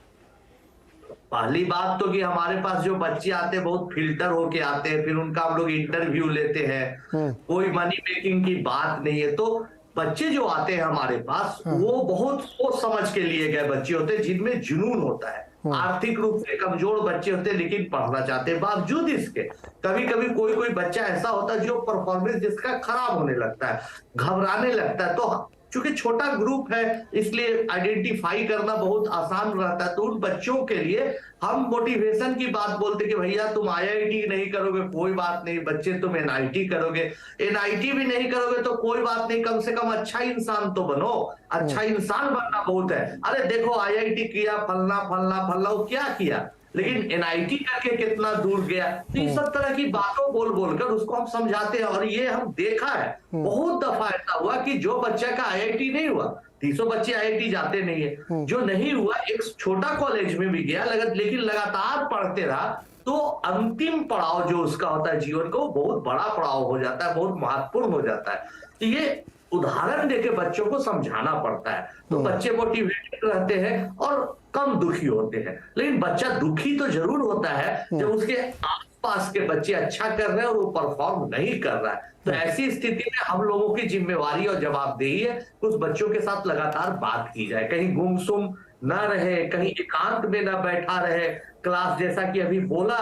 पहली बात तो कि हमारे पास जो बच्चे आते हैं बहुत फिल्टर होके आते हैं, फिर उनका हम लोग इंटरव्यू लेते हैं, कोई मनी मेकिंग की बात नहीं है। तो बच्चे जो आते हैं हमारे पास वो बहुत सोच समझ के लिए गए बच्चे होते हैं, जिनमें जुनून होता है, आर्थिक रूप से कमजोर बच्चे होते हैं लेकिन पढ़ना चाहते हैं। बावजूद इसके कभी कभी कोई कोई बच्चा ऐसा होता है जो परफॉर्मेंस जिसका खराब होने लगता है, घबराने लगता है। तो चूंकि छोटा ग्रुप है इसलिए आइडेंटिफाई करना बहुत आसान रहता है। तो उन बच्चों के लिए हम मोटिवेशन की बात बोलते कि भैया तुम आईआईटी नहीं करोगे कोई बात नहीं, बच्चे तुम एनआईटी करोगे, एनआईटी भी नहीं करोगे तो कोई बात नहीं, कम से कम अच्छा इंसान तो बनो। अच्छा इंसान बनना बहुत है। अरे देखो आईआईटी किया फलना फलना फलना, वो क्या किया लेकिन एनआईटी करके कितना दूर गया। तो इस सब तरह की बातों बोल बोलकर उसको हम समझाते हैं। और ये हम देखा है बहुत दफा ऐसा हुआ कि जो बच्चा का आईआईटी नहीं हुआ, 300 बच्चे आईआईटी जाते नहीं है, जो नहीं हुआ एक छोटा कॉलेज में भी गया लेकिन लगातार पढ़ते रहा, तो अंतिम पड़ाव जो उसका होता है जीवन का वो बहुत बड़ा पड़ाव हो जाता है, बहुत महत्वपूर्ण हो जाता है। तो ये उदाहरण देके बच्चों को समझाना पड़ता है तो बच्चे मोटिवेटेड रहते हैं और कम दुखी होते हैं। लेकिन बच्चा दुखी तो जरूर होता है जब उसके आसपास के बच्चे अच्छा कर रहे हैं और वो परफॉर्म नहीं कर रहा है। तो ऐसी स्थिति में हम लोगों की जिम्मेवारी और जवाबदेही है उस बच्चों के साथ लगातार बात की जाए, कहीं गुमसुम न रहे, कहीं एकांत में न बैठा रहे क्लास। जैसा कि अभी बोला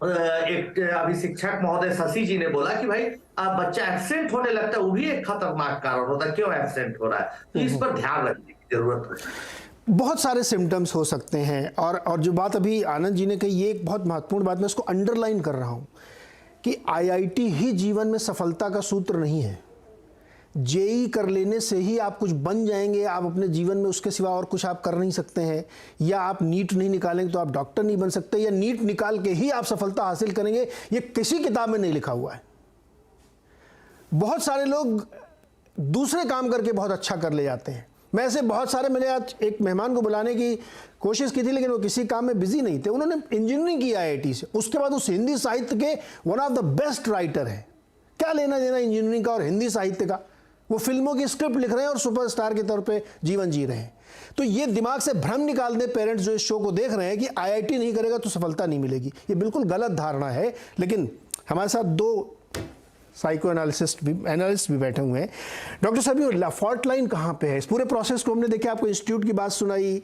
एक अभी शिक्षक महोदय शशि जी ने बोला कि भाई बच्चा एब्सेंट होने लगता है, वो भी एक खतरनाक कारण होता है, क्यों एब्सेंट हो रहा है। तो इस पर ध्यान रखने की जरूरत है। बहुत सारे सिम्टम्स हो सकते हैं और जो बात अभी आनंद जी ने कही ये एक बहुत महत्वपूर्ण बात, मैं उसको अंडरलाइन कर रहा हूँ कि आईआईटी ही जीवन में सफलता का सूत्र नहीं है। जेई कर लेने से ही आप कुछ बन जाएंगे, आप अपने जीवन में उसके सिवा और कुछ आप कर नहीं सकते हैं, या आप नीट नहीं निकालेंगे तो आप डॉक्टर नहीं बन सकते, या नीट निकाल के ही आप सफलता हासिल करेंगे, ये किसी किताब में नहीं लिखा हुआ है। बहुत सारे लोग दूसरे काम करके बहुत अच्छा कर ले जाते हैं। मैं ऐसे बहुत सारे, मैंने आज एक मेहमान को बुलाने की कोशिश की थी लेकिन वो किसी काम में बिजी नहीं थे, उन्होंने इंजीनियरिंग की आईआईटी से, उसके बाद उस हिंदी साहित्य के one of the best writer हैं। क्या लेना देना इंजीनियरिंग का और हिंदी साहित्य का, वो फिल्मों की स्क्रिप्ट लिख रहे हैं और सुपरस्टार के तौर पे जीवन जी रहे हैं। तो ये दिमाग से भ्रम निकाल दे पेरेंट्स जो इस शो को देख रहे हैं कि आईआईटी नहीं करेगा तो सफलता नहीं मिलेगी, ये बिल्कुल गलत धारणा है। लेकिन हमारे साथ दो साइको एनालिस्ट भी बैठे हुए हैं। डॉक्टर साहब ये फॉल्ट लाइन कहाँ पे है इस पूरे प्रोसेस को? हमने देखा आपको इंस्टीट्यूट की बात सुनाई,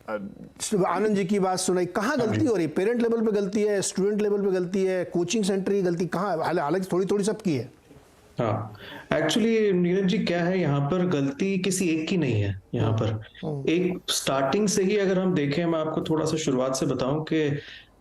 आनंद जी की बात सुनाई, कहाँ गलती हो रही? पेरेंट लेवल पे गलती है, स्टूडेंट लेवल पे गलती है, कोचिंग सेंटर की गलती कहाँ? हालांकि थोड़ी थोड़ी सबकी है। हाँ, एक्चुअली नीरज जी क्या है, यहाँ पर गलती किसी एक की नहीं है। यहाँ पर एक स्टार्टिंग से ही अगर हम देखें, मैं आपको थोड़ा सा शुरुआत से बताऊं कि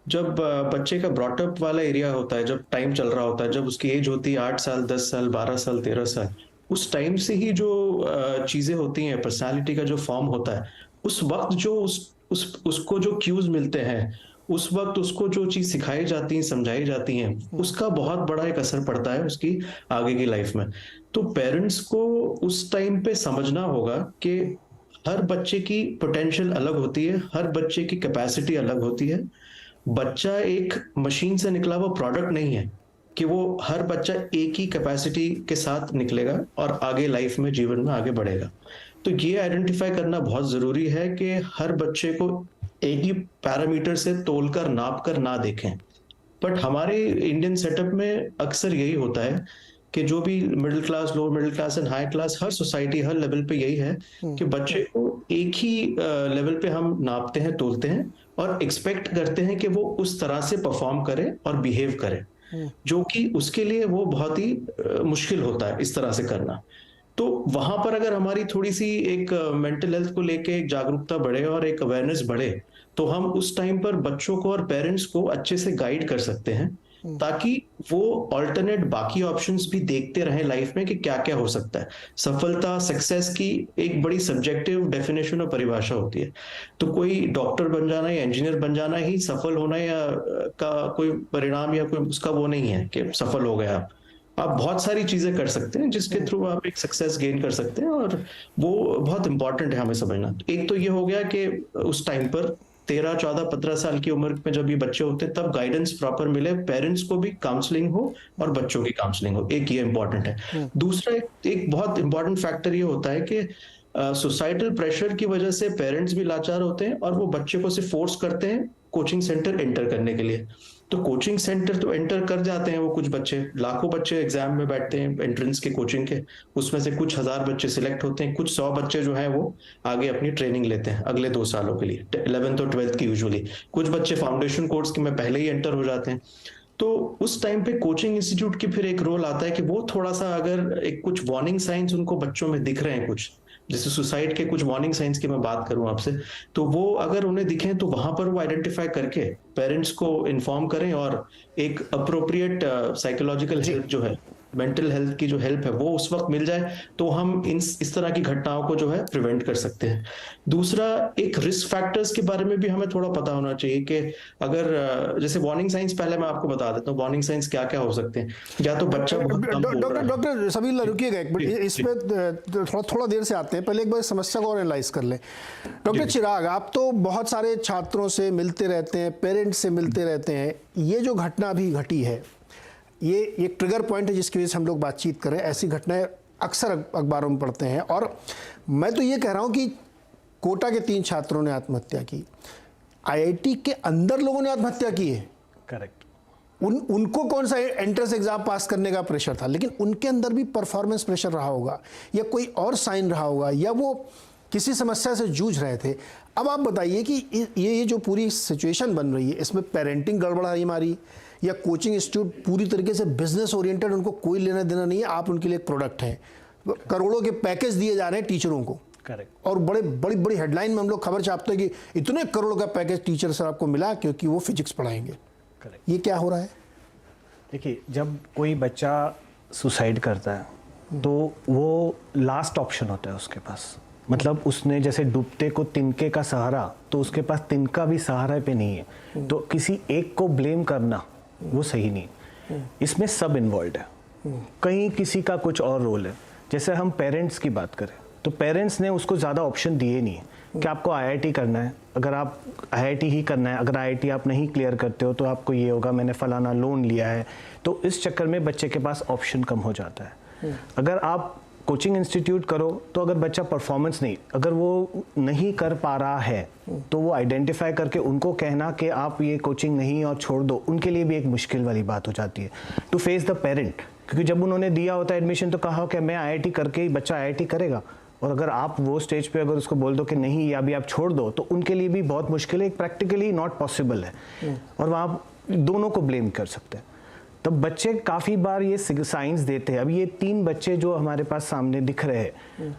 जब बच्चे का ब्रॉटअप वाला एरिया होता है, जब टाइम चल रहा होता है, जब उसकी एज होती है 8 साल 10 साल 12 साल 13 साल, उस टाइम से ही जो चीजें होती हैं, पर्सनालिटी का जो फॉर्म होता है, उस वक्त जो उसको जो क्यूज मिलते हैं, उस वक्त उसको जो चीज सिखाई जाती है, समझाई जाती हैं, उसका बहुत बड़ा एक असर पड़ता है उसकी आगे की लाइफ में। तो पेरेंट्स को उस टाइम पे समझना होगा कि हर बच्चे की पोटेंशियल अलग होती है, हर बच्चे की कैपेसिटी अलग होती है। बच्चा एक मशीन से निकला हुआ प्रोडक्ट नहीं है कि वो हर बच्चा एक ही कैपेसिटी के साथ निकलेगा और आगे लाइफ में जीवन में आगे बढ़ेगा। तो ये आइडेंटिफाई करना बहुत जरूरी है कि हर बच्चे को एक ही पैरामीटर से तोलकर नापकर ना देखें। बट हमारे इंडियन सेटअप में अक्सर यही होता है कि जो भी middle class, lower middle class and high class, her society her level पे यही है कि बच्चे को एक ही लेवल पे हम नापते हैं, तोलते हैं और एक्सपेक्ट करते हैं कि वो उस तरह से परफॉर्म करे और बिहेव करे, जो कि उसके लिए वो बहुत ही मुश्किल होता है इस तरह से करना। तो वहां पर अगर हमारी थोड़ी सी एक मेंटल हेल्थ को लेके एक जागरूकता बढ़े और एक अवेयरनेस बढ़े, तो हम उस टाइम पर बच्चों को और पेरेंट्स को अच्छे से गाइड कर सकते हैं, ताकि वो ऑल्टरनेट बाकी ऑप्शंस भी देखते रहें लाइफ में कि क्या क्या हो सकता है। सफलता, सक्सेस की एक बड़ी सब्जेक्टिव डेफिनेशन और परिभाषा होती है। तो कोई डॉक्टर बन जाना या इंजीनियर बन जाना ही सफल होना या का कोई परिणाम या कोई उसका वो नहीं है कि सफल हो गया आप बहुत सारी चीजें कर सकते हैं जिसके थ्रू आप एक सक्सेस गेन कर सकते हैं, और वो बहुत इंपॉर्टेंट है हमें समझना। एक तो ये हो गया कि उस टाइम पर 13, 14, 15 साल की उम्र में जब ये बच्चे होते हैं तब गाइडेंस प्रॉपर मिले, पेरेंट्स को भी काउंसलिंग हो और बच्चों की काउंसलिंग हो, एक ये इंपॉर्टेंट है। दूसरा एक बहुत इंपॉर्टेंट फैक्टर ये होता है कि सोसाइटल प्रेशर की वजह से पेरेंट्स भी लाचार होते हैं और वो बच्चे को सिर्फ फोर्स करते हैं कोचिंग सेंटर एंटर करने के लिए। तो कोचिंग सेंटर तो एंटर कर जाते हैं वो कुछ बच्चे, लाखों बच्चे एग्जाम में बैठते हैं एंट्रेंस के कोचिंग के, उसमें से कुछ हजार बच्चे सिलेक्ट होते हैं, कुछ 100 बच्चे जो हैं वो आगे अपनी ट्रेनिंग लेते हैं अगले 2 सालों के लिए, 11th और 12th की यूजुअली। कुछ बच्चे फाउंडेशन कोर्स के में पहले ही एंटर हो जाते हैं। तो उस टाइम पे कोचिंग इंस्टीट्यूट की फिर एक रोल आता है कि वो थोड़ा सा, अगर एक कुछ वार्निंग साइंस उनको बच्चों में दिख रहे हैं, कुछ जैसे सुसाइड के कुछ वार्निंग साइंस की मैं बात करूं आपसे, तो वो अगर उन्हें दिखें तो वहां पर वो आइडेंटिफाई करके पेरेंट्स को इन्फॉर्म करें और एक अप्रोप्रिएट साइकोलॉजिकल हेल्प जो है, मेंटल हेल्थ की जो हेल्प है वो उस वक्त मिल जाए, तो हम इस तरह की घटनाओं को जो है प्रिवेंट कर सकते हैं। दूसरा, एक रिस्क फैक्टर्स के बारे में भी हमें थोड़ा पता होना चाहिए कि अगर जैसे वार्निंग साइंस, पहले मैं आपको बता देता हूँ वार्निंग साइंस क्या क्या हो सकते हैं। या तो बच्चा बहुत कम बोल रहा है। डॉक्टर सबीर रुकिएगा एक मिनट, इस पे थोड़ा देर से आते हैं, पहले एक बार समस्या को और एनालाइज कर लें। डॉक्टर चिराग, आप तो बहुत सारे छात्रों से मिलते रहते हैं, पेरेंट्स से मिलते रहते हैं, ये जो घटना अभी घटी है ये एक ट्रिगर पॉइंट है जिसकी वजह से हम लोग बातचीत करें। ऐसी घटनाएं अक्सर अखबारों में पढ़ते हैं, और मैं तो ये कह रहा हूं कि कोटा के 3 छात्रों ने आत्महत्या की, आईआईटी के अंदर लोगों ने आत्महत्या की है। करेक्ट। उनको कौन सा एंट्रेंस एग्जाम पास करने का प्रेशर था, लेकिन उनके अंदर भी परफॉर्मेंस प्रेशर रहा होगा, या कोई और साइन रहा होगा, या वो किसी समस्या से जूझ रहे थे। अब आप बताइए कि ये जो पूरी सिचुएशन बन रही है, इसमें पेरेंटिंग गड़बड़ है हमारी, या कोचिंग इंस्टीट्यूट पूरी तरीके से बिजनेस ओरिएंटेड, उनको कोई लेना देना नहीं है, आप उनके लिए एक प्रोडक्ट हैं, करोड़ों के पैकेज दिए जा रहे हैं टीचरों को। करेक्ट। और बड़ी बड़ी हेडलाइन में हम लोग खबर छापते हैं कि इतने करोड़ों का पैकेज टीचर सर आपको मिला क्योंकि वो फिजिक्स पढ़ाएंगे। करेक्ट। ये क्या हो रहा है? देखिए, जब कोई बच्चा सुसाइड करता है तो वो लास्ट ऑप्शन होता है उसके पास। मतलब उसने जैसे डूबते को तिनके का सहारा, तो उसके पास तिनका भी सहारा पे नहीं है, तो किसी एक को ब्लेम करना वो सही नहीं। इसमें सब इन्वॉल्व है, कहीं किसी का कुछ और रोल है। जैसे हम पेरेंट्स की बात करें तो पेरेंट्स ने उसको ज़्यादा ऑप्शन दिए नहीं है कि आपको आईआईटी करना है, अगर आप आईआईटी ही करना है, अगर आईआईटी आप नहीं क्लियर करते हो तो आपको ये होगा, मैंने फलाना लोन लिया है। तो इस चक्कर में बच्चे के पास ऑप्शन कम हो जाता है। अगर आप कोचिंग इंस्टीट्यूट करो तो अगर बच्चा परफॉर्मेंस नहीं, अगर वो नहीं कर पा रहा है तो वो आइडेंटिफाई करके उनको कहना कि आप ये कोचिंग नहीं और छोड़ दो, उनके लिए भी एक मुश्किल वाली बात हो जाती है टू फेस द पेरेंट। क्योंकि जब उन्होंने दिया होता है एडमिशन तो कहा कि मैं आईआईटी करके ही बच्चा आईआईटी करेगा, और अगर आप वो स्टेज पे अगर उसको बोल दो कि नहीं या अभी आप छोड़ दो, तो उनके लिए भी बहुत मुश्किल है, प्रैक्टिकली नॉट पॉसिबल है, और वहाँ दोनों को ब्लेम कर सकते हैं। तब बच्चे काफ़ी बार ये साइंस देते हैं। अब ये 3 बच्चे जो हमारे पास सामने दिख रहे हैं,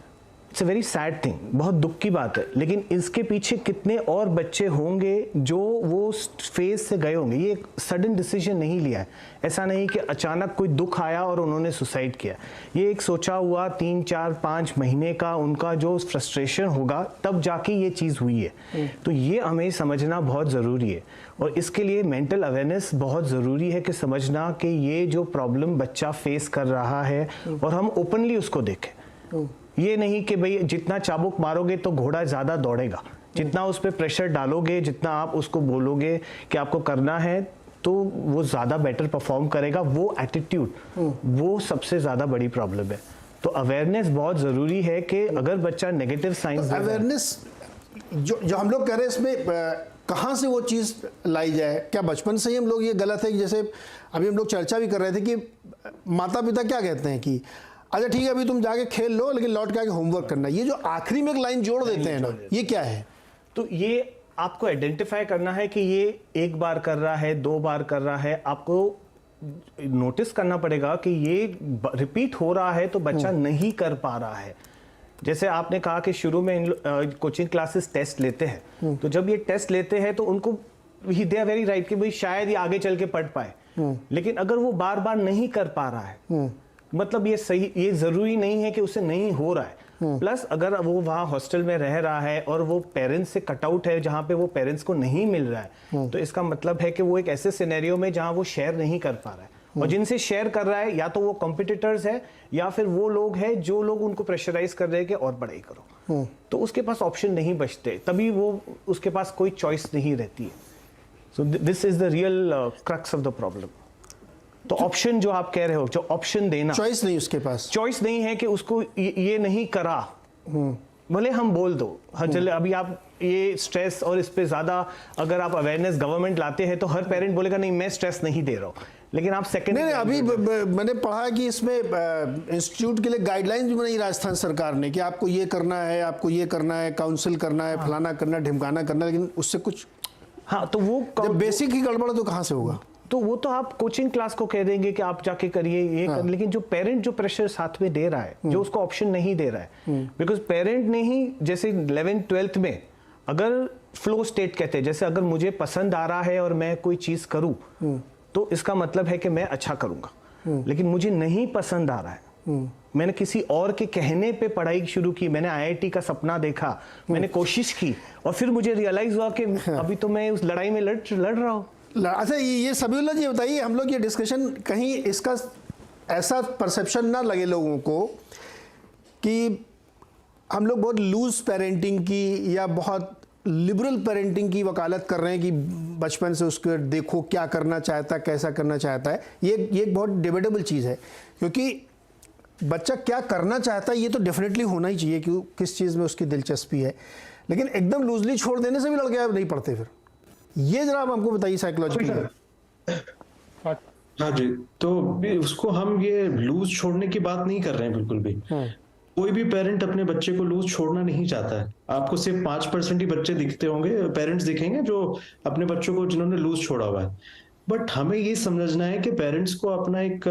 it's a very sad thing, बहुत दुख की बात है, लेकिन इसके पीछे कितने और बच्चे होंगे जो वो फेज से गए होंगे। ये एक सडन डिसीजन नहीं लिया है, ऐसा नहीं कि अचानक कोई दुख आया और उन्होंने सुसाइड किया। ये एक सोचा हुआ 3, 4, 5 महीने का उनका जो फ्रस्ट्रेशन होगा, तब जाके ये चीज़ हुई है। तो ये हमें समझना बहुत ज़रूरी है, और इसके लिए मेंटल अवेयरनेस बहुत ज़रूरी है कि समझना कि ये जो प्रॉब्लम बच्चा फेस कर रहा है और हम ओपनली उसको देखें। ये नहीं कि भाई जितना चाबुक मारोगे तो घोड़ा ज़्यादा दौड़ेगा, जितना उस पर प्रेशर डालोगे, जितना आप उसको बोलोगे कि आपको करना है, तो वो ज़्यादा बेटर परफॉर्म करेगा। वो एटीट्यूड, वो सबसे ज़्यादा बड़ी प्रॉब्लम है। तो अवेयरनेस बहुत ज़रूरी है कि अगर बच्चा नेगेटिव साइंस, अवेयरनेस जो हम लोग कह रहे हैं, इसमें कहाँ से वो चीज़ लाई जाए? क्या बचपन से ही हम लोग, ये गलत है कि जैसे अभी हम लोग चर्चा भी कर रहे थे कि माता पिता क्या कहते हैं कि अच्छा ठीक है अभी तुम जाके खेल लो, लेकिन लौट के आके होमवर्क करना, ये जो आखिरी में एक लाइन जोड़ देते हैं ना, ये क्या है? तो ये आपको आइडेंटिफाई करना है कि ये 1 बार कर रहा है, 2 बार कर रहा है, आपको नोटिस करना पड़ेगा कि ये रिपीट हो रहा है तो बच्चा नहीं कर पा रहा है। जैसे आपने कहा कि शुरू में कोचिंग क्लासेस टेस्ट लेते हैं, तो जब ये टेस्ट लेते हैं तो उनको दे आर वेरी राइट कि भाई शायद ये आगे चल के पढ़ पाए, लेकिन अगर वो बार बार नहीं कर पा रहा है, मतलब ये सही, ये जरूरी नहीं है कि उसे नहीं हो रहा है। प्लस अगर वो वहाँ हॉस्टल में रह रहा है और वो पेरेंट्स से कट आउट है, जहाँ पे वो पेरेंट्स को नहीं मिल रहा है, तो इसका मतलब है कि वो एक ऐसे सिनेरियो में जहाँ वो शेयर नहीं कर पा रहा है, और जिनसे शेयर कर रहा है या तो वो कॉम्पिटिटर्स है या फिर वो लोग हैं जो लोग उनको प्रेशराइज कर रहे हैं कि और पढ़ाई करो, तो उसके पास ऑप्शन नहीं बचते, तभी वो उसके पास कोई चॉइस नहीं रहती है। So this is the real crux of the problem. तो ऑप्शन जो आप कह रहे हो, जो ऑप्शन देना, चॉइस नहीं उसके पास, चॉइस नहीं है कि उसको ये नहीं करा बोले हम बोल दो, हाँ चले अभी आप ये स्ट्रेस और इस पे ज़्यादा अगर आप अवेयरनेस गवर्नमेंट लाते हैं तो हर पेरेंट बोलेगा नहीं मैं स्ट्रेस नहीं दे रहा हूँ, लेकिन आप सेकंड नहीं अभी मैंने पढ़ा कि इसमें इंस्टीट्यूट के लिए गाइडलाइंस भी बनाई राजस्थान सरकार ने कि आपको ये करना है, आपको ये करना है, काउंसिल करना है, फलाना करना, ढिमकाना करना, लेकिन उससे कुछ हाँ तो वो जब बेसिक ही गड़बड़ तो कहाँ से होगा? तो वो तो आप कोचिंग क्लास को कह देंगे कि आप जाके करिए ये कर, लेकिन जो पेरेंट जो प्रेशर साथ में दे रहा है, जो उसको ऑप्शन नहीं दे रहा है, बिकॉज पेरेंट ने ही जैसे 11th 12th में अगर फ्लो स्टेट कहते हैं, जैसे अगर मुझे पसंद आ रहा है और मैं कोई चीज करूं तो इसका मतलब है कि मैं अच्छा करूंगा, लेकिन मुझे नहीं पसंद आ रहा है, मैंने किसी और के कहने पे पढ़ाई शुरू की, मैंने आईआईटी का सपना देखा, मैंने कोशिश की और फिर मुझे रियलाइज हुआ कि अभी तो मैं उस लड़ाई में लड़ रहा हूँ। अच्छा ये सबीउल्लाह जी बताइए, हम लोग ये डिस्कशन कहीं इसका ऐसा परसेप्शन ना लगे लोगों को कि हम लोग बहुत लूज पेरेंटिंग की या बहुत लिबरल पेरेंटिंग की वकालत कर रहे हैं कि बचपन से उसको देखो क्या करना चाहता है, कैसा करना चाहता है। ये एक बहुत डिबेटेबल चीज़ है, क्योंकि बच्चा क्या करना चाहता है ये तो डेफिनेटली होना ही चाहिए कि किस चीज़ में उसकी दिलचस्पी है, लेकिन एकदम लूजली छोड़ देने से भी लड़के नहीं पढ़ते। फिर ये जरा आप हमको बताइए साइकोलॉजिकली। हाँ जी, तो उसको हम ये लूज छोड़ने की बात नहीं कर रहे हैं बिल्कुल भी। कोई भी पेरेंट अपने बच्चे को लूज छोड़ना नहीं चाहता है। आपको सिर्फ 5% ही बच्चे दिखते होंगे, पेरेंट्स दिखेंगे जो अपने बच्चों को जिन्होंने लूज छोड़ा हुआ है। बट हमें ये समझना है कि पेरेंट्स को अपना एक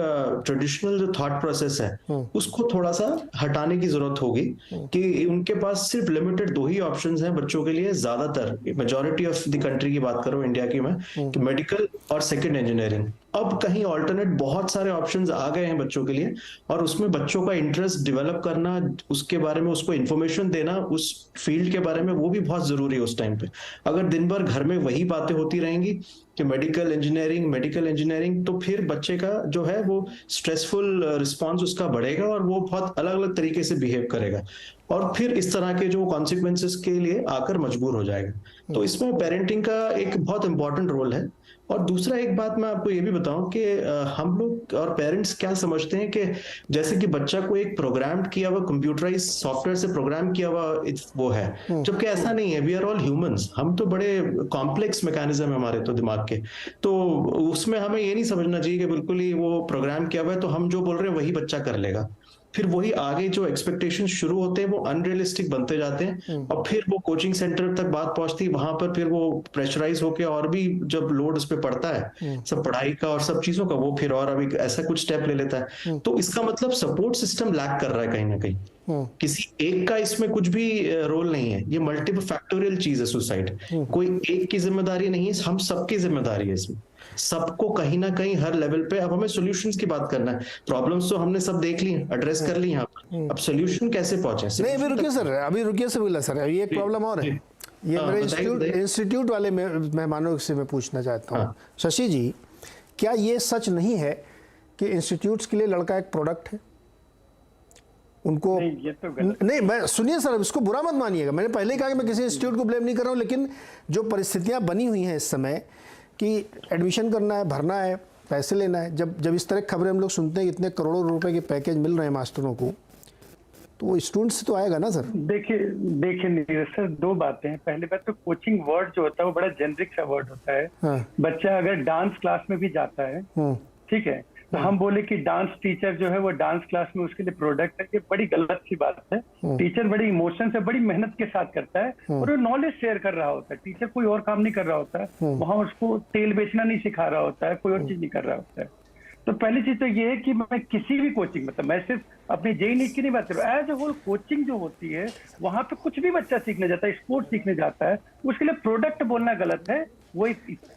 ट्रेडिशनल जो थॉट प्रोसेस है उसको थोड़ा सा हटाने की जरूरत होगी कि उनके पास सिर्फ लिमिटेड 2 ही ऑप्शंस हैं बच्चों के लिए, ज्यादातर मेजॉरिटी ऑफ द कंट्री की बात करूं इंडिया की मैं, कि मेडिकल और सेकंड इंजीनियरिंग। अब कहीं ऑल्टरनेट बहुत सारे ऑप्शंस आ गए हैं बच्चों के लिए, और उसमें बच्चों का इंटरेस्ट डेवलप करना, उसके बारे में उसको इन्फॉर्मेशन देना उस फील्ड के बारे में, वो भी बहुत जरूरी है उस टाइम पे। अगर दिन भर घर में वही बातें होती रहेंगी कि मेडिकल इंजीनियरिंग, तो फिर बच्चे का जो है वो स्ट्रेसफुल रिस्पॉन्स उसका बढ़ेगा और वो बहुत अलग अलग तरीके से बिहेव करेगा और फिर इस तरह के जो कॉन्सिक्वेंसेस के लिए आकर मजबूर हो जाएगा। तो इसमें पेरेंटिंग का एक बहुत इंपॉर्टेंट रोल है। और दूसरा एक बात मैं आपको ये भी बताऊं कि हम लोग और पेरेंट्स क्या समझते हैं कि जैसे कि बच्चा को एक प्रोग्राम किया हुआ कंप्यूटराइज सॉफ्टवेयर से प्रोग्राम किया हुआ वो है, जबकि ऐसा नहीं है। वी आर ऑल ह्यूमंस, हम तो बड़े कॉम्प्लेक्स मैकेनिज्म है हमारे तो दिमाग के, तो उसमें हमें ये नहीं समझना चाहिए कि बिल्कुल ही वो प्रोग्राम किया हुआ है तो हम जो बोल रहे हैं वही बच्चा कर लेगा। फिर वही आगे जो एक्सपेक्टेशन शुरू होते हैं वो अनरियलिस्टिक बनते जाते हैं और फिर वो कोचिंग सेंटर तक बात पहुंचती है, वहां पर फिर वो प्रेशराइज होके और भी जब लोड उस पर पड़ता है सब पढ़ाई का और सब चीजों का, वो फिर और अभी ऐसा कुछ स्टेप ले लेता है। तो इसका मतलब सपोर्ट सिस्टम लैक कर रहा है कहीं ना कहीं। किसी एक का इसमें कुछ भी रोल नहीं है, ये मल्टीपल फैक्टोरियल चीज है सुसाइड। कोई एक की जिम्मेदारी नहीं है, हम सबकी जिम्मेदारी है इसमें, सबको कहीं ना कहीं हर लेवल पे। अब हमें सॉल्यूशंस की बात करना है, प्रॉब्लम्स तो हमने सब देख ली, एड्रेस कर ली यहाँ पर, अब सॉल्यूशन कैसे पहुंचे। नहीं अभी रुकिए सर, बोला सर अभी एक प्रॉब्लम और है, ये मेरे इंस्टीट्यूट वाले मेहमानों से मैं पूछना चाहता हूँ। शशि जी, क्या ये सच नहीं है कि इंस्टीट्यूट्स के लिए लड़का एक प्रोडक्ट है? उनको नहीं, ये तो गलत। नहीं, मैं सुनिए सर, इसको बुरा मत मानिएगा, मैंने पहले ही कहा कि मैं किसी इंस्टीट्यूट को ब्लेम नहीं कर रहा हूँ, लेकिन जो परिस्थितियाँ बनी हुई हैं इस समय कि एडमिशन करना है, भरना है, पैसे लेना है, जब इस तरह की खबरें हम लोग सुनते हैं, इतने करोड़ों रुपए के पैकेज मिल रहे हैं मास्टरों को, तो वो स्टूडेंट से तो आएगा ना सर। देखिए नीरज सर, 2 बातें हैं। पहली बात तो कोचिंग वर्ड जो होता है वो बड़ा जेनरिक सा वर्ड होता है। हाँ। बच्चा अगर डांस क्लास में भी जाता है, ठीक है, तो हम बोले कि डांस टीचर जो है वो डांस क्लास में उसके लिए प्रोडक्ट है, ये बड़ी गलत सी बात है। टीचर बड़ी इमोशन से, बड़ी मेहनत के साथ करता है और वो नॉलेज शेयर कर रहा होता है। टीचर कोई और काम नहीं कर रहा होता है, वहां उसको तेल बेचना नहीं सिखा रहा होता है, कोई और चीज नहीं कर रहा होता है। तो पहली चीज तो ये है कि मैं किसी भी कोचिंग, मतलब मैं सिर्फ अपनी जेई नीट की नहीं बात कर रहा हूँ, एज ए होल कोचिंग जो होती है वहां पे कुछ भी बच्चा सीखने जाता है, स्पोर्ट्स सीखने जाता है, उसके लिए प्रोडक्ट बोलना गलत है। वो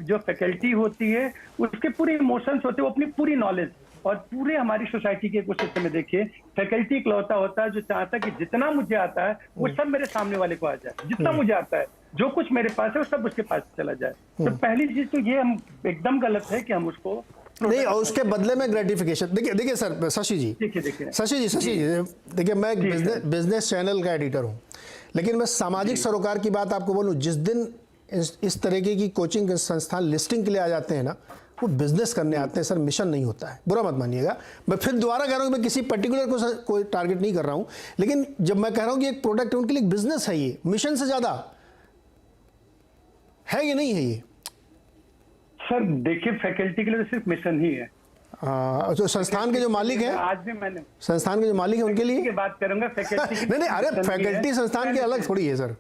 जो फैकल्टी होती है उसके पूरे इमोशंस होते हैं, वो अपनी पूरी नॉलेज, और पूरे हमारी सोसाइटी के इकोसिस्टम में देखिए फैकल्टी इकलौता होता है जो चाहता है कि जितना मुझे आता है वो सब मेरे सामने वाले को आ जाए, जितना मुझे आता है, जो कुछ मेरे पास है वो सब उसके पास चला जाए। तो पहली चीज तो ये हम एकदम गलत है कि हम उसको नहीं, और उसके बदले में ग्रेटिफिकेशन। देखिए सर, शशि जी, देखिए मैं बिजनेस चैनल का एडिटर हूँ, लेकिन मैं सामाजिक सरोकार की बात आपको बोलूँ, जिस दिन इस तरीके की कोचिंग संस्थान लिस्टिंग के लिए आ जाते हैं ना, वो बिजनेस करने आते हैं सर, मिशन नहीं होता है, बुरा मत मानिएगा। मैं फिर दोबारा कह रहा हूँ कि मैं किसी पर्टिकुलर को कोई टारगेट नहीं कर रहा हूँ, लेकिन जब मैं कह रहा हूँ कि एक प्रोडक्ट है उनके लिए बिजनेस है, ये मिशन से ज़्यादा है ये नहीं है ये। सर देखिए, फैकल्टी के लिए सिर्फ मिशन ही है। तो संस्थान के जो मालिक हैं, आज भी मैंने संस्थान के जो मालिक हैं उनके लिए की बात करूंगा, फैकल्टी नहीं, अरे फैकल्टी संस्थान के अलग थोड़ी है सर।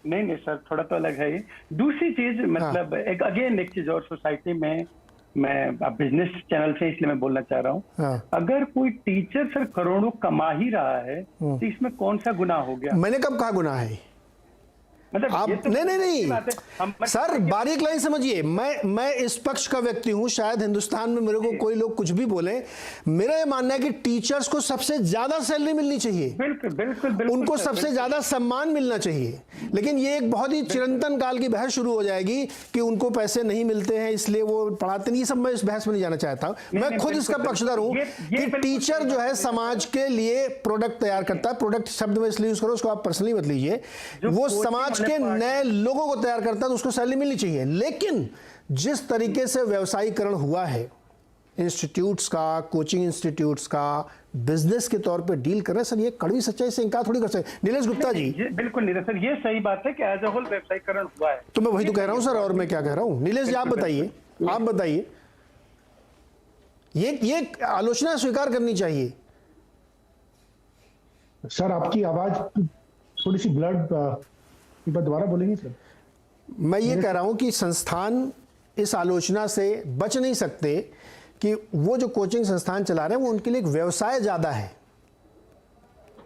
नहीं सर, थोड़ा तो अलग है ये। दूसरी चीज मतलब एक अगेन एक चीज और, सोसाइटी में मैं बिजनेस चैनल से इसलिए मैं बोलना चाह रहा हूँ, अगर कोई टीचर सर करोड़ों कमा ही रहा है तो इसमें कौन सा गुनाह हो गया? मैंने कब कहा गुनाह है? मतलब आप तो नहीं सर, बारीक लाइन समझिए। मैं इस पक्ष का व्यक्ति हूं, शायद हिंदुस्तान में मेरे को कोई लोग कुछ भी बोले, मेरा ये मानना है कि टीचर्स को सबसे ज्यादा सैलरी मिलनी चाहिए, बिल्कुल बिल्कुल बिल्कुल उनको सबसे ज्यादा सम्मान मिलना चाहिए। लेकिन ये एक बहुत ही चिरंतन काल की बहस शुरू हो जाएगी कि उनको पैसे नहीं मिलते हैं इसलिए वो पढ़ाते नहीं। ये सब मैं इस बहस में नहीं जाना चाहता हूं। मैं खुद इसका पक्षधर हूं कि टीचर जो है समाज के लिए प्रोडक्ट तैयार करता है। प्रोडक्ट शब्द में इसलिए यूज करो, उसको आप पर्सनली मत लीजिए। वो समाज के नए लोगों को तैयार करता है तो उसको सैलरी मिलनी चाहिए। लेकिन जिस तरीके से व्यवसायीकरण हुआ है इंस्टीट्यूट्स का, कोचिंग इंस्टीट्यूट्स का, बिजनेस के तौर पे डील कर रहे हैं सर, ये कड़वी सच्चाई से इनकार थोड़ी कर सकते। नीलेश गुप्ता जी, बिल्कुल नहीं सर, ये सही बात है कि एज अ होल व्यवसायीकरण हुआ है। तो मैं वही तो कह रहा हूं सर, और मैं क्या कह रहा हूं? नीलेश जी आप बताइए, आप बताइए। ये आलोचना स्वीकार करनी चाहिए। सर आपकी आवाज थोड़ी सी ब्लड, दोबारा बोलेंगे सर? मैं ये कह रहा हूं कि संस्थान इस आलोचना से बच नहीं सकते कि वो जो कोचिंग संस्थान चला रहे हैं वो उनके लिए एक व्यवसाय ज्यादा है।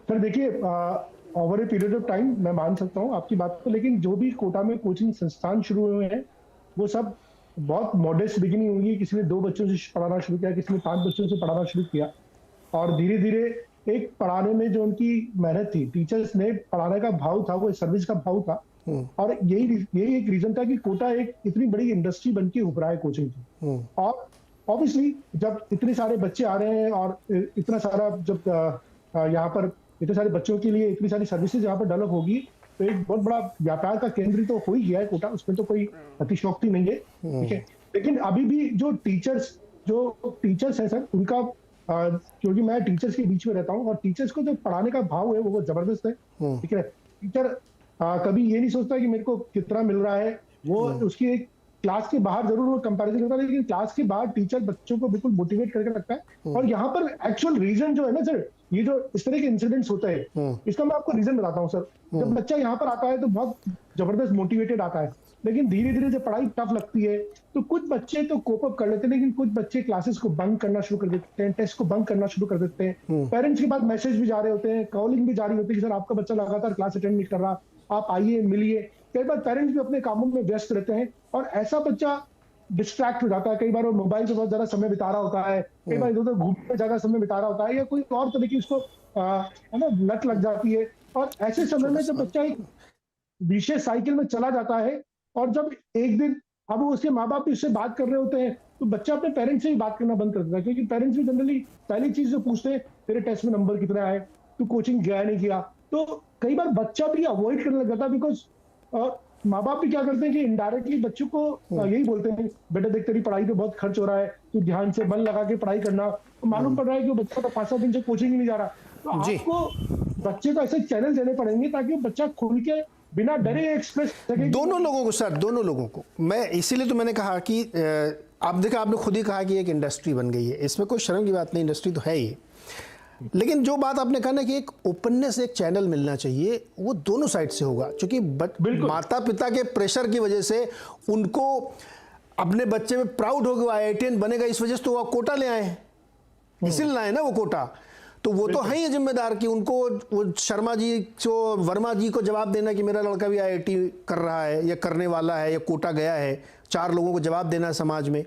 सर देखिए, over a period of time मैं मान सकता हूं आपकी बात को, लेकिन जो भी कोटा में कोचिंग संस्थान शुरू हुए हैं वो सब बहुत मॉडेस्ट बिगिनिंग हुई है। किसी ने 2 बच्चों से पढ़ाना शुरू किया, किसी ने 5 बच्चों से पढ़ाना शुरू किया, और धीरे धीरे एक पढ़ाने में जो उनकी मेहनत थी, टीचर्स ने पढ़ाने का भाव था, वो सर्विस का भाव था। और यही एक रीजन था कि कोटा एक इतनी बड़ी इंडस्ट्री बन के उभरा है कोचिंग की। और ऑब्वियसली जब इतने सारे बच्चे आ रहे हैं और इतना सारा जब यहाँ पर इतने सारे बच्चों के लिए इतनी सारी सर्विसेज यहाँ पर डेवलप होगी तो एक बहुत बड़ा व्यापार का केंद्र तो हो ही गया है कोटा, उसमें तो कोई अतिशयोक्ति नहीं है, ठीक है। लेकिन अभी भी जो टीचर्स है सर, उनका क्योंकि मैं टीचर्स के बीच में रहता हूँ और टीचर्स को जो पढ़ाने का भाव है वो जबरदस्त है, ठीक है। टीचर कभी ये नहीं सोचता कि मेरे को कितना मिल रहा है, वो उसकी एक क्लास के बाहर जरूर वो कंपैरिजन करता है, लेकिन क्लास के बाहर टीचर बच्चों को बिल्कुल मोटिवेट करके रखता है। और यहाँ पर एक्चुअल रीजन जो है ना सर, ये जो इस तरह के इंसिडेंट्स होते हैं, इसका मैं आपको रीजन बताता हूँ सर। जब बच्चा यहाँ पर आता है तो बहुत जबरदस्त मोटिवेटेड आता है, लेकिन धीरे धीरे जब पढ़ाई टफ लगती है तो कुछ बच्चे तो कोप अप कर लेते हैं, लेकिन कुछ बच्चे क्लासेस को बंक करना शुरू कर देते हैं, टेस्ट को बंक करना शुरू कर देते हैं। पेरेंट्स के पास मैसेज भी जा रहे होते हैं, कॉलिंग भी जा रही होती है कि सर आपका बच्चा लगातार क्लास अटेंड नहीं कर रहा, आप आइए मिलिए। कई बार पेरेंट्स भी अपने कामों में व्यस्त रहते हैं और ऐसा बच्चा डिस्ट्रैक्ट हो जाता है। कई बार वो मोबाइल पे बहुत ज्यादा समय बिता रहा होता है, कई बार इधर उधर घूमने में ज्यादा समय बिता रहा होता है, या कोई और तरह की उसको है ना लत लग जाती है। और ऐसे समय में जब बच्चा एक विशेष साइकिल में चला जाता है और जब एक दिन अब उसके माँ बाप भी उससे बात कर रहे होते हैं तो बच्चा अपने पेरेंट्स से ही बात करना बंद कर देता है, क्योंकि पेरेंट्स भी जनरली पहली चीज जो पूछते हैं तेरे टेस्ट में नंबर कितना आए, तू कोचिंग गया नहीं किया। तो कई बार बच्चा भी अवॉइड करने लग जाता है, बिकॉज माँ बाप भी क्या करते हैं कि इनडायरेक्टली बच्चों को यही बोलते हैं बेटा देख तेरी पढ़ाई पे बहुत खर्च हो रहा है, तू ध्यान से मन लगा के पढ़ाई करना। तो मालूम पड़ रहा है कि वो बच्चा तो 5-7 दिन से कोचिंग ही नहीं जा रहा। तो आपको बच्चे को ऐसे चैनल देने पड़ेंगे ताकि वो बच्चा खुल के बिना डरे एक्सप्रेस सके। दोनों लोगों को सर, दोनों लोगों को। मैं इसीलिए तो मैंने कहा कि आप देखा, आपने खुद ही कहा कि एक इंडस्ट्री बन गई है, इसमें कोई शर्म की बात नहीं, इंडस्ट्री तो है ही। लेकिन जो बात आपने कहा ना कि एक ओपननेस, एक चैनल मिलना चाहिए, वो दोनों साइड से होगा। क्योंकि माता पिता के प्रेशर की वजह से उनको अपने बच्चे में प्राउड हो गया IITian बनेगा, इस वजह से तो वो कोटा ले आए, इसीलिए लाए ना वो कोटा। तो वो तो है ही जिम्मेदार कि उनको वो शर्मा जी को, वर्मा जी को जवाब देना कि मेरा लड़का भी IIT कर रहा है या करने वाला है या कोटा गया है, 4 लोगों को जवाब देना है समाज में।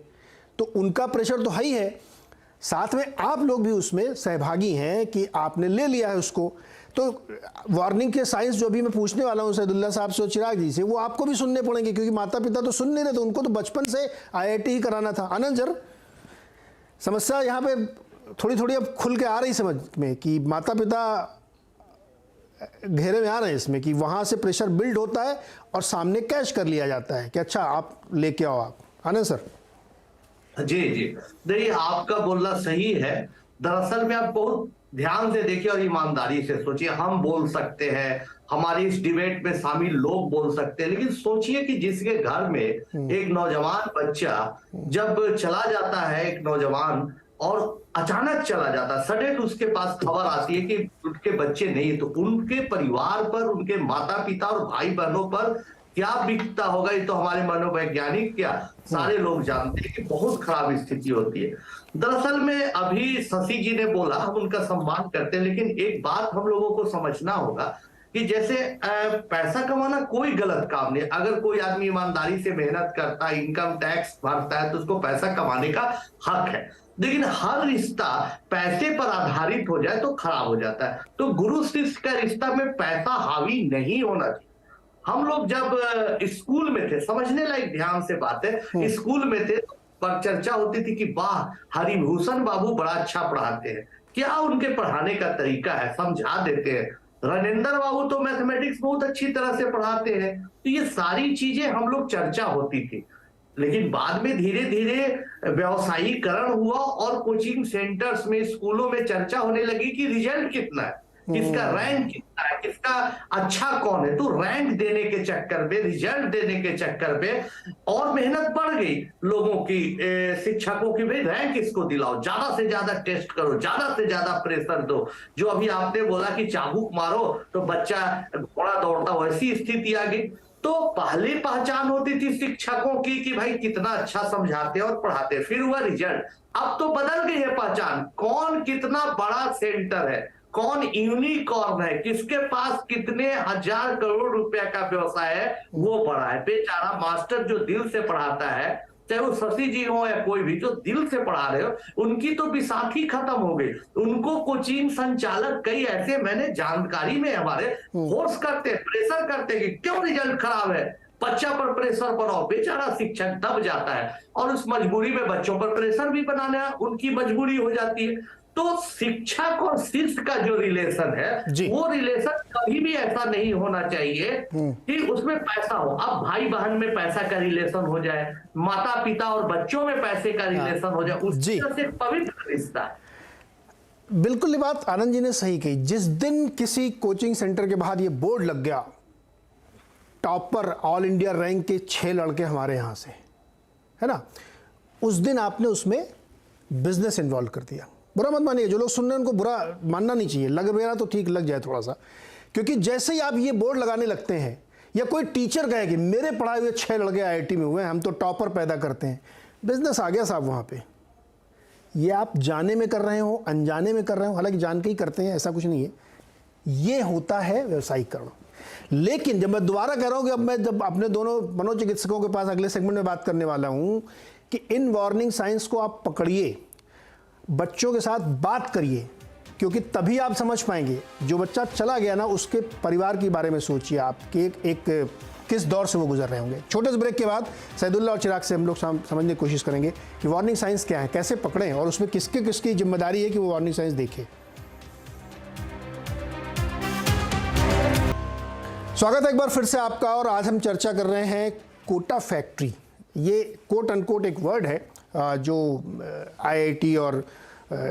तो उनका प्रेशर तो है ही है, साथ में आप लोग भी उसमें सहभागी हैं कि आपने ले लिया है उसको। तो वार्निंग के साइंस जो भी मैं पूछने वाला हूं सैदुल्ला साहब से और चिराग जी से, वो आपको भी सुनने पड़ेंगे, क्योंकि माता पिता तो सुन नहीं रहे थे, उनको तो बचपन से IIT ही कराना था। आनंद सर, समस्या यहाँ पे थोड़ी थोड़ी अब खुल के आ रही समझ में कि माता पिता घेरे में आ रहे हैं इसमें, कि वहाँ से प्रेशर बिल्ड होता है और सामने कैश कर लिया जाता है कि अच्छा आप लेके आओ आप। आनंद सर। जी जी, देखिए आपका बोलना सही है। दरअसल में आप बहुत ध्यान से देखिए और ईमानदारी से सोचिए। हम बोल सकते हैं, हमारी इस डिबेट में शामिल लोग बोल सकते हैं, लेकिन सोचिए कि जिसके घर में एक नौजवान बच्चा जब चला जाता है, एक नौजवान, और अचानक चला जाता है, सडन उसके पास खबर आती है कि उनके बच्चे नहीं, तो उनके परिवार पर, उनके माता पिता और भाई बहनों पर क्या बीतता होगा, ये तो हमारे मनोवैज्ञानिक क्या सारे लोग जानते हैं कि बहुत खराब स्थिति होती है। दरअसल में अभी शशि जी ने बोला, हम उनका सम्मान करते हैं, लेकिन एक बात हम लोगों को समझना होगा कि जैसे पैसा कमाना कोई गलत काम नहीं। अगर कोई आदमी ईमानदारी से मेहनत करता है, इनकम टैक्स भरता है, तो उसको पैसा कमाने का हक है। लेकिन हर रिश्ता पैसे पर आधारित हो जाए तो खराब हो जाता है। तो गुरु शिष्य का रिश्ता में पैसा हावी नहीं होना चाहिए। हम लोग जब स्कूल में थे, समझने लायक ध्यान से बात है, स्कूल में थे पर चर्चा होती थी कि वाह हरिभूषण बाबू बड़ा अच्छा पढ़ाते हैं, क्या उनके पढ़ाने का तरीका है, समझा देते हैं। रणेंद्र बाबू तो मैथमेटिक्स बहुत अच्छी तरह से पढ़ाते हैं। तो ये सारी चीजें हम लोग चर्चा होती थी। लेकिन बाद में धीरे धीरे व्यवसायीकरण हुआ और कोचिंग सेंटर्स में, स्कूलों में चर्चा होने लगी कि रिजल्ट कितना है, किसका रैंक कितना है, किसका अच्छा कौन है। तो रैंक देने के चक्कर में, रिजल्ट देने के चक्कर में और मेहनत बढ़ गई लोगों की, शिक्षकों की, भाई रैंक इसको दिलाओ, ज्यादा से ज्यादा टेस्ट करो, ज्यादा से ज्यादा प्रेशर दो। जो अभी आपने बोला कि चाबुक मारो तो बच्चा घोड़ा दौड़ता, वैसी स्थिति आ गई। तो पहले पहचान होती थी शिक्षकों की कि भाई कितना अच्छा समझाते और पढ़ाते, फिर हुआ रिजल्ट। अब तो बदल गई है पहचान, कौन कितना बड़ा सेंटर है, कौन यूनिकॉर्न है, किसके पास कितने हजार करोड़ रुपया का व्यवसाय है, वो बड़ा है। बेचारा मास्टर जो दिल से पढ़ाता है, चाहे वो शशि जी हो या कोई भी, जो दिल से पढ़ा रहे हो, उनकी तो विसाखी खत्म हो गई। उनको कोचिंग संचालक कई ऐसे, मैंने जानकारी में हमारे, फोर्स करते, प्रेशर करते कि क्यों रिजल्ट खराब है, बच्चा पर प्रेशर बनाओ। बेचारा शिक्षक दब जाता है और उस मजबूरी में बच्चों पर प्रेशर भी बनाना उनकी मजबूरी हो जाती है। तो शिक्षक और शिष्य का जो रिलेशन है, वो रिलेशन कभी भी ऐसा नहीं होना चाहिए कि उसमें पैसा हो। अब भाई बहन में पैसा का रिलेशन हो जाए, माता पिता और बच्चों में पैसे का रिलेशन हो जाए, उस तरह से पवित्र रिश्ता है। बिल्कुल ये बात आनंद जी ने सही कही। जिस दिन किसी कोचिंग सेंटर के बाहर ये बोर्ड लग गया, टॉपर ऑल इंडिया रैंक के 6 लड़के हमारे यहाँ से, है ना, उस दिन आपने उसमें बिजनेस इन्वॉल्व कर दिया। बुरा मत मानिए, जो लोग सुन रहे हैं उनको बुरा मानना नहीं चाहिए, लग मेरा तो ठीक लग जाए थोड़ा सा, क्योंकि जैसे ही आप ये बोर्ड लगाने लगते हैं, या कोई टीचर कहे कि मेरे पढ़ाए हुए 6 लड़के IIT में हुए, हम तो टॉपर पैदा करते हैं, बिजनेस आ गया साहब वहाँ पे। ये आप जाने में कर रहे हो, अनजाने में कर रहे हो, हालांकि जान के ही करते हैं, ऐसा कुछ नहीं है, ये होता है व्यावसायिकरण। लेकिन जब मैं दोबारा कह रहा हूँ कि अब मैं जब अपने दोनों मनोचिकित्सकों के पास अगले सेगमेंट में बात करने वाला हूँ कि इन वार्निंग साइंस को आप पकड़िए, बच्चों के साथ बात करिए, क्योंकि तभी आप समझ पाएंगे। जो बच्चा चला गया ना, उसके परिवार के बारे में सोचिए आप कि एक किस दौर से वो गुजर रहे होंगे। छोटे से ब्रेक के बाद सैदुल्ला और चिराग से हम लोग समझने की कोशिश करेंगे कि वार्निंग साइंस क्या है, कैसे पकड़ें, और उसमें किसके किसकी जिम्मेदारी है कि वो वार्निंग साइंस देखे। स्वागत है एक बार फिर से आपका, और आज हम चर्चा कर रहे हैं कोटा फैक्ट्री। ये कोट अनकोट एक वर्ड है जो IIT और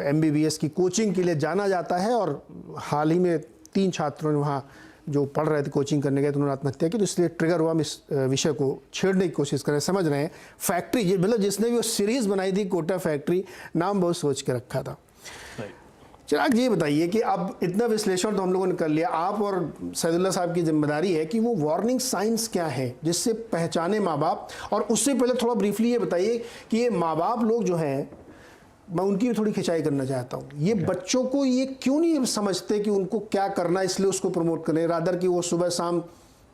MBBS की कोचिंग के लिए जाना जाता है, और हाल ही में 3 छात्रों ने वहाँ जो पढ़ रहे थे, कोचिंग करने गए, तो उन्होंने आत्महत्या की, तो इसलिए ट्रिगर हुआ हम इस विषय को छेड़ने की कोशिश करें। समझ रहे हैं फैक्ट्री, ये मतलब जिसने भी वो सीरीज़ बनाई थी कोटा फैक्ट्री, नाम बहुत सोच के रखा था। चिराग जी बताइए कि अब इतना विश्लेषण तो हम लोगों ने कर लिया, आप और सैदुल्ला साहब की जिम्मेदारी है कि वो वार्निंग साइंस क्या है जिससे पहचाने माँ बाप। और उससे पहले थोड़ा ब्रीफली ये बताइए कि ये माँ बाप लोग जो हैं, मैं उनकी भी थोड़ी खिंचाई करना चाहता हूँ, ये बच्चों को ये क्यों नहीं समझते कि उनको क्या करना है, इसलिए उसको प्रमोट करें, रादर कि वो सुबह शाम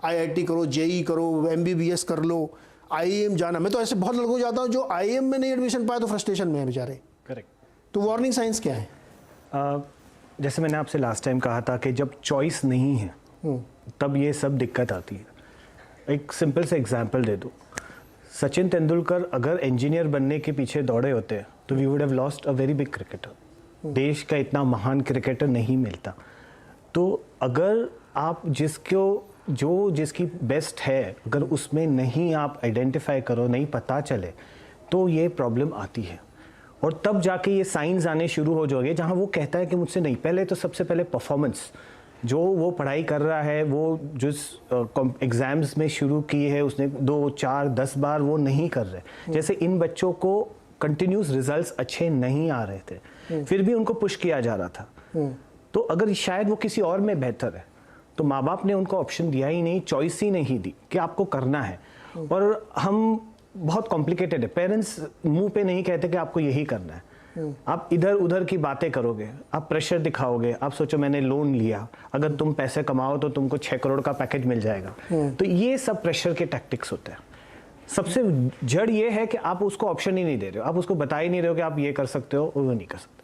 IIT करो, JEE करो, MBBS कर लो, IIM जाना। मैं तो ऐसे बहुत लड़कों जाता हूँ जो IIM में नहीं एडमिशन पाए तो फ्रस्ट्रेशन में है बेचारे। करेक्ट। तो वार्निंग साइंस क्या है? जैसे मैंने आपसे लास्ट टाइम कहा था कि जब चॉइस नहीं है तब ये सब दिक्कत आती है। एक सिंपल से एग्जांपल दे दूं, सचिन तेंदुलकर अगर इंजीनियर बनने के पीछे दौड़े होते तो we would have lost a very big cricketer. देश का इतना महान क्रिकेटर नहीं मिलता। तो अगर आप जिसकी बेस्ट है, अगर उसमें नहीं आप आइडेंटिफाई करो, नहीं पता चले तो ये प्रॉब्लम आती है। और तब जाके ये साइंस आने शुरू हो जाएंगे जहाँ वो कहता है कि मुझसे नहीं, पहले तो सबसे पहले परफॉर्मेंस, जो वो पढ़ाई कर रहा है, वो जो एग्ज़ाम्स में शुरू की है उसने 2, 4, 10 बार, वो नहीं कर रहे। जैसे इन बच्चों को कंटिन्यूस रिजल्ट्स अच्छे नहीं आ रहे थे, फिर भी उनको पुश किया जा रहा था। तो अगर शायद वो किसी और में बेहतर है, तो माँ बाप ने उनको ऑप्शन दिया ही नहीं, चॉइस ही नहीं दी कि आपको करना है। और हम बहुत कॉम्प्लिकेटेड है, पेरेंट्स मुंह पे नहीं कहते कि आपको यही करना है। आप इधर उधर की बातें करोगे, आप प्रेशर दिखाओगे, आप सोचो मैंने लोन लिया, अगर तुम पैसे कमाओ तो तुमको 6 करोड़ का पैकेज मिल जाएगा। तो ये सब प्रेशर के टैक्टिक्स होते हैं। सबसे जड़ ये है कि आप उसको ऑप्शन ही नहीं दे रहे हो, आप उसको बता ही नहीं रहे हो कि आप ये कर सकते हो और वो नहीं कर सकते।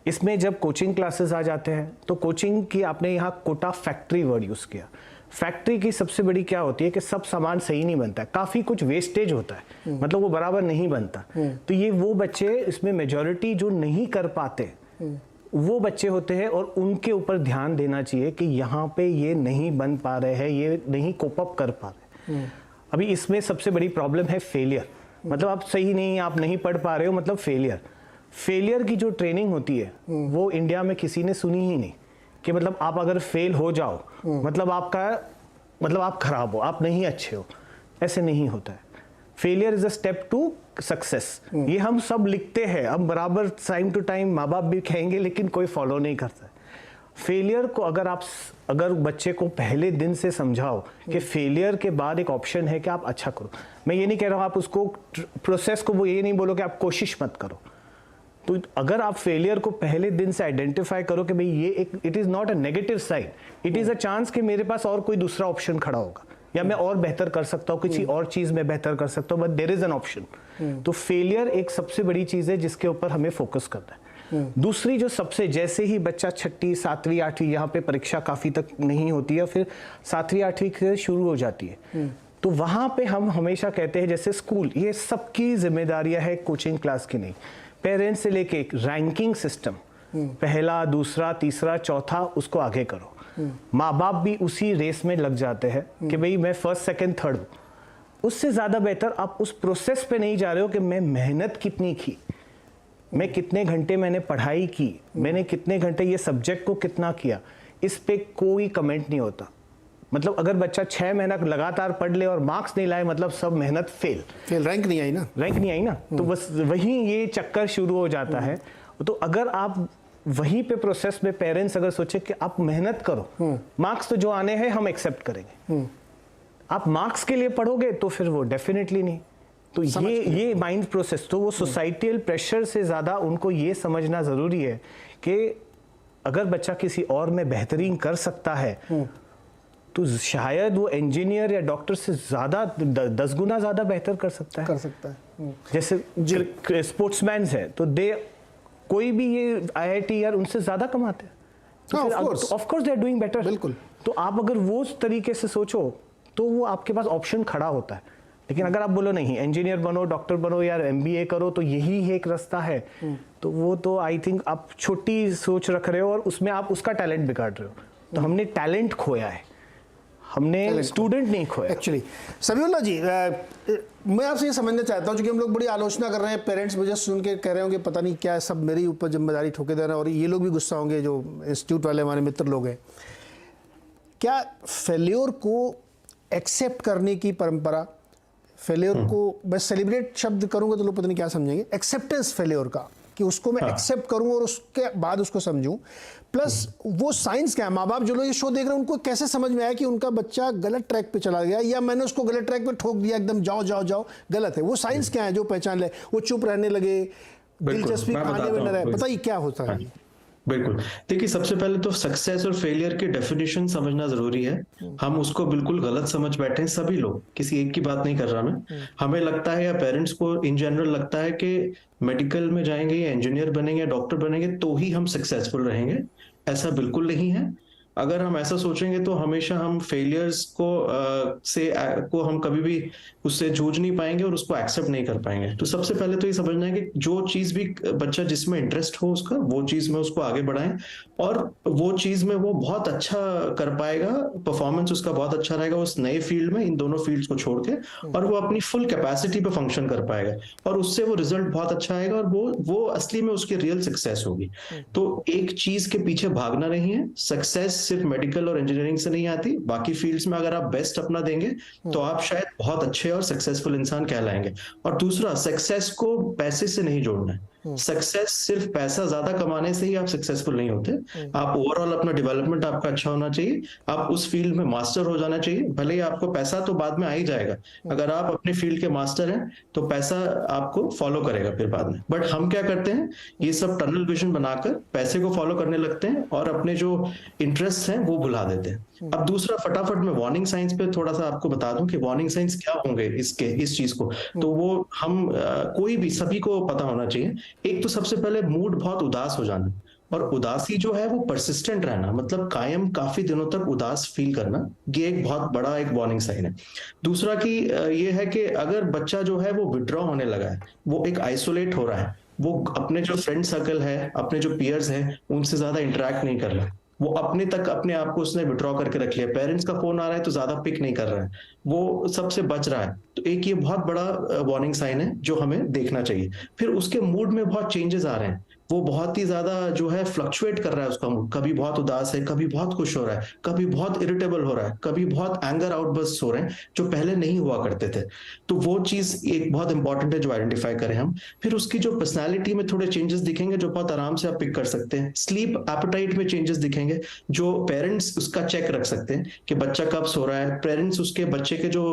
इसमें जब कोचिंग क्लासेस आ जाते हैं, तो कोचिंग की आपने यहाँ कोटा फैक्ट्री वर्ड यूज़ किया। फैक्ट्री की सबसे बड़ी क्या होती है कि सब सामान सही नहीं बनता है, काफ़ी कुछ वेस्टेज होता है, मतलब वो बराबर नहीं बनता। तो ये वो बच्चे, इसमें मेजॉरिटी जो नहीं कर पाते वो बच्चे होते हैं, और उनके ऊपर ध्यान देना चाहिए कि यहाँ पे ये नहीं बन पा रहे हैं, ये नहीं कोप अप कर पा रहे। अभी इसमें सबसे बड़ी प्रॉब्लम है फेलियर, मतलब आप सही नहीं, आप नहीं पढ़ पा रहे हो, मतलब फेलियर की जो ट्रेनिंग होती है वो इंडिया में किसी ने सुनी ही नहीं, कि मतलब आप अगर फेल हो जाओ मतलब आप खराब हो, आप नहीं अच्छे हो। ऐसे नहीं होता है। Failure is a step to success. ये हम सब लिखते हैं, हम बराबर टाइम टू टाइम माँ बाप भी कहेंगे, लेकिन कोई फॉलो नहीं करता है। फेलियर को अगर बच्चे को पहले दिन से समझाओ कि फेलियर के बाद एक ऑप्शन है कि आप अच्छा करो। मैं ये नहीं कह रहा हूँ आप उसको प्रोसेस को, वो ये नहीं बोलो कि आप कोशिश मत करो। तो अगर आप फेलियर को पहले दिन से आइडेंटिफाई करो कि भाई ये एक, it is not a negative side, it is a chance कि मेरे पास और कोई दूसरा ऑप्शन खड़ा होगा, या मैं और बेहतर कर सकता हूँ, किसी और चीज में बेहतर कर सकता हूँ, but there is an option. तो फेलियर एक सबसे बड़ी चीज है जिसके ऊपर हमें फोकस करना है। दूसरी जो सबसे, जैसे ही बच्चा 6ठी, 7वीं, 8वीं, यहाँ पे परीक्षा काफी तक नहीं होती है, फिर 7वीं, 8वीं से शुरू हो जाती है, तो वहां पे हम हमेशा कहते हैं जैसे स्कूल, ये सबकी जिम्मेदारियां है, कोचिंग क्लास की नहीं। पेरेंट्स से लेके एक रैंकिंग सिस्टम, पहला, दूसरा, तीसरा, चौथा, उसको आगे करो। माँ बाप भी उसी रेस में लग जाते हैं कि भाई मैं फर्स्ट, सेकंड, थर्ड हूँ। उससे ज़्यादा बेहतर आप उस प्रोसेस पे नहीं जा रहे हो कि मैं मेहनत कितनी की, मैं कितने घंटे मैंने पढ़ाई की, मैंने कितने घंटे ये सब्जेक्ट को कितना किया, इस पे कोई कमेंट नहीं होता। मतलब अगर बच्चा 6 महीना लगातार पढ़ ले और मार्क्स नहीं लाए, मतलब सब मेहनत फेल, रैंक नहीं आई ना। तो बस वहीं ये चक्कर शुरू हो जाता है। तो अगर आप वहीं पे प्रोसेस में पेरेंट्स अगर सोचे कि आप मेहनत करो, मार्क्स तो जो आने हैं हम एक्सेप्ट करेंगे, आप मार्क्स के लिए पढ़ोगे तो फिर वो डेफिनेटली नहीं। तो ये माइंड प्रोसेस, तो वो सोसाइटल प्रेशर से ज्यादा उनको ये समझना जरूरी है कि अगर बच्चा किसी और में बेहतरीन कर सकता है तो शायद वो इंजीनियर या डॉक्टर से ज्यादा 10 गुना ज्यादा बेहतर कर सकता है। जैसे स्पोर्ट्समैन है तो कोई भी ये IIT यार उनसे ज्यादा कमाते हैं, of course they are doing better. बिल्कुल। तो आप अगर वो तरीके से सोचो तो वो आपके पास ऑप्शन खड़ा होता है। लेकिन अगर आप बोलो नहीं, इंजीनियर बनो, डॉक्टर बनो या MBA करो तो यही एक रास्ता है, तो वो तो आई थिंक आप छोटी सोच रख रहे हो और उसमें आप उसका टैलेंट बिगाड़ रहे हो। तो हमने टैलेंट खोया है, हमने स्टूडेंट नहीं खोया एक्चुअली। समीउल्लाह जी, मैं आपसे ये समझना चाहता हूँ, क्योंकि हम लोग बड़ी आलोचना कर रहे हैं, पेरेंट्स मुझे सुन के कह रहे होंगे पता नहीं क्या सब मेरी ऊपर जिम्मेदारी ठोके दे रहे हैं, और ये लोग भी गुस्सा होंगे जो इंस्टीट्यूट वाले हमारे मित्र लोग हैं। क्या फेल्योर को एक्सेप्ट करने की परंपरा, फेल्योर को मैं सेलिब्रेट शब्द करूंगा तो लोग पता नहीं क्या समझेंगे, एक्सेप्टेंस फेल्योर का, कि उसको मैं एक्सेप्ट करूं और उसके बाद उसको समझूं, प्लस वो साइंस क्या है। माँ बाप जो लोग ये शो देख रहे हैं उनको कैसे समझ में आया कि उनका बच्चा गलत ट्रैक पे चला गया, या मैंने उसको गलत ट्रैक पे ठोक दिया एकदम, जाओ जाओ जाओ, गलत है। वो साइंस क्या है जो पहचान ले, वो चुप रहने लगे, दिलचस्पी खाने में न रहे, बताइए क्या होता है। बिल्कुल, देखिए सबसे पहले तो सक्सेस और फेलियर की डेफिनेशन समझना जरूरी है। हम उसको बिल्कुल गलत समझ बैठे हैं सभी लोग, किसी एक की बात नहीं कर रहा मैं। हमें लगता है या पेरेंट्स को इन जनरल लगता है कि मेडिकल में जाएंगे या इंजीनियर बनेंगे या डॉक्टर बनेंगे तो ही हम सक्सेसफुल रहेंगे। ऐसा बिल्कुल नहीं है। अगर हम ऐसा सोचेंगे तो हमेशा हम फेलियर्स को हम कभी भी उससे जूझ नहीं पाएंगे और उसको एक्सेप्ट नहीं कर पाएंगे। तो सबसे पहले तो ये समझना है कि जो चीज भी बच्चा जिसमें इंटरेस्ट हो उसका, वो चीज में उसको आगे बढ़ाएं, और वो चीज में वो बहुत अच्छा कर पाएगा, परफॉर्मेंस उसका बहुत अच्छा रहेगा उस नए फील्ड में, इन दोनों फील्ड्स को छोड़ के, और वो अपनी फुल कैपेसिटी पे फंक्शन कर पाएगा, और उससे वो रिजल्ट बहुत अच्छा आएगा, और वो असली में उसकी रियल सक्सेस होगी। तो एक चीज के पीछे भागना नहीं है। सक्सेस सिर्फ मेडिकल और इंजीनियरिंग से नहीं आती, बाकी फील्ड्स में अगर आप बेस्ट अपना देंगे तो आप शायद बहुत अच्छे और सक्सेसफुल इंसान कहलाएंगे। और दूसरा, सक्सेस को पैसे से नहीं जोड़ना है। सक्सेस सिर्फ पैसा ज्यादा कमाने से ही आप सक्सेसफुल नहीं होते। आप ओवरऑल अपना डेवलपमेंट आपका अच्छा होना चाहिए, आप उस फील्ड में मास्टर हो जाना चाहिए। भले ही आपको पैसा तो बाद में आ ही जाएगा, अगर आप अपने फील्ड के मास्टर हैं तो पैसा आपको फॉलो करेगा फिर बाद में। बट हम क्या करते हैं, ये सब टनल विजन बनाकर पैसे को फॉलो करने लगते हैं और अपने जो इंटरेस्ट हैं वो भुला देते हैं। अब दूसरा, फटाफट मैं वार्निंग साइंस पे थोड़ा सा आपको बता दूं कि वार्निंग साइंस क्या होंगे इस चीज को। तो वो हम कोई भी, सभी को पता होना चाहिए। एक तो सबसे पहले मूड बहुत उदास हो जाना, और उदासी जो है वो परसिस्टेंट रहना, मतलब कायम काफी दिनों तक उदास फील करना, ये एक बहुत बड़ा एक वार्निंग साइन है। दूसरा कि ये है कि अगर बच्चा जो है वो विड्रॉ होने लगा है, वो एक आइसोलेट हो रहा है, वो अपने जो फ्रेंड सर्कल है, अपने जो पीयर्स हैं, उनसे ज्यादा इंटरेक्ट नहीं कर रहा, वो अपने तक अपने आप को उसने विड्रॉ करके रख लिया, पेरेंट्स का फोन आ रहा है तो ज्यादा पिक नहीं कर रहा है, वो सबसे बच रहा है, तो एक ये बहुत बड़ा वार्निंग साइन है जो हमें देखना चाहिए। फिर उसके मूड में बहुत चेंजेस आ रहे हैं, वो बहुत ही ज्यादा जो है फ्लक्चुएट कर रहा है उसका मूड, कभी बहुत उदास है, कभी बहुत खुश हो रहा है, कभी बहुत इरिटेबल हो रहा है, कभी बहुत एंगर आउटबर्स्ट हो रहे हैं जो पहले नहीं हुआ करते थे। तो वो चीज एक बहुत इंपॉर्टेंट है जो आइडेंटिफाई करें हम। फिर उसकी जो पर्सनैलिटी में थोड़े चेंजेस दिखेंगे जो बहुत आराम से आप पिक कर सकते हैं। स्लीप एपेटाइट में चेंजेस दिखेंगे जो पेरेंट्स उसका चेक रख सकते हैं कि बच्चा कब सो रहा है। पेरेंट्स उसके बच्चे के जो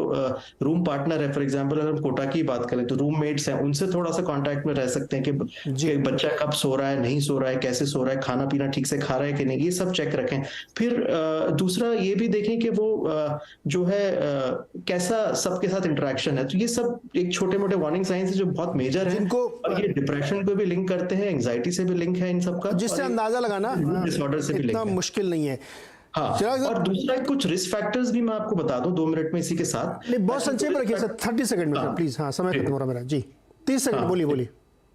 रूम पार्टनर है, फॉर एग्जाम्पल अगर हम कोटा की बात करें तो रूममेट्स हैं, उनसे थोड़ा सा कॉन्टेक्ट में रह सकते हैं कि बच्चा कब सो रहा है, नहीं सो रहा है, कैसे सो रहा है, खाना पीना ठीक से खा रहा है कि नहीं, ये सब चेक रखें। फिर दूसरा ये भी देखें कि वो जो है कैसा सबके साथ इंटरेक्शन है। तो ये सब एक छोटे मोटे वार्निंग साइंस है जो बहुत मेजर है, जिनको और ये डिप्रेशन को भी लिंक करते हैं, एंजाइटी से भी लिंक है इन सब का, जिससे अंदाजा लगाना डिसऑर्डर से भी लिंक इतना है। मुश्किल नहीं है। हाँ, चिराग और दूसरा कुछ रिस्क फैक्टर्स भी मैं आपको बता दूं 2 मिनट में इसी के साथ। नहीं, बहुत संक्षेप रखिए सर, 30 सेकंड में सर प्लीज। हाँ, समय खत्म हो रहा मेरा जी, 30 सेकंड, बोलिए।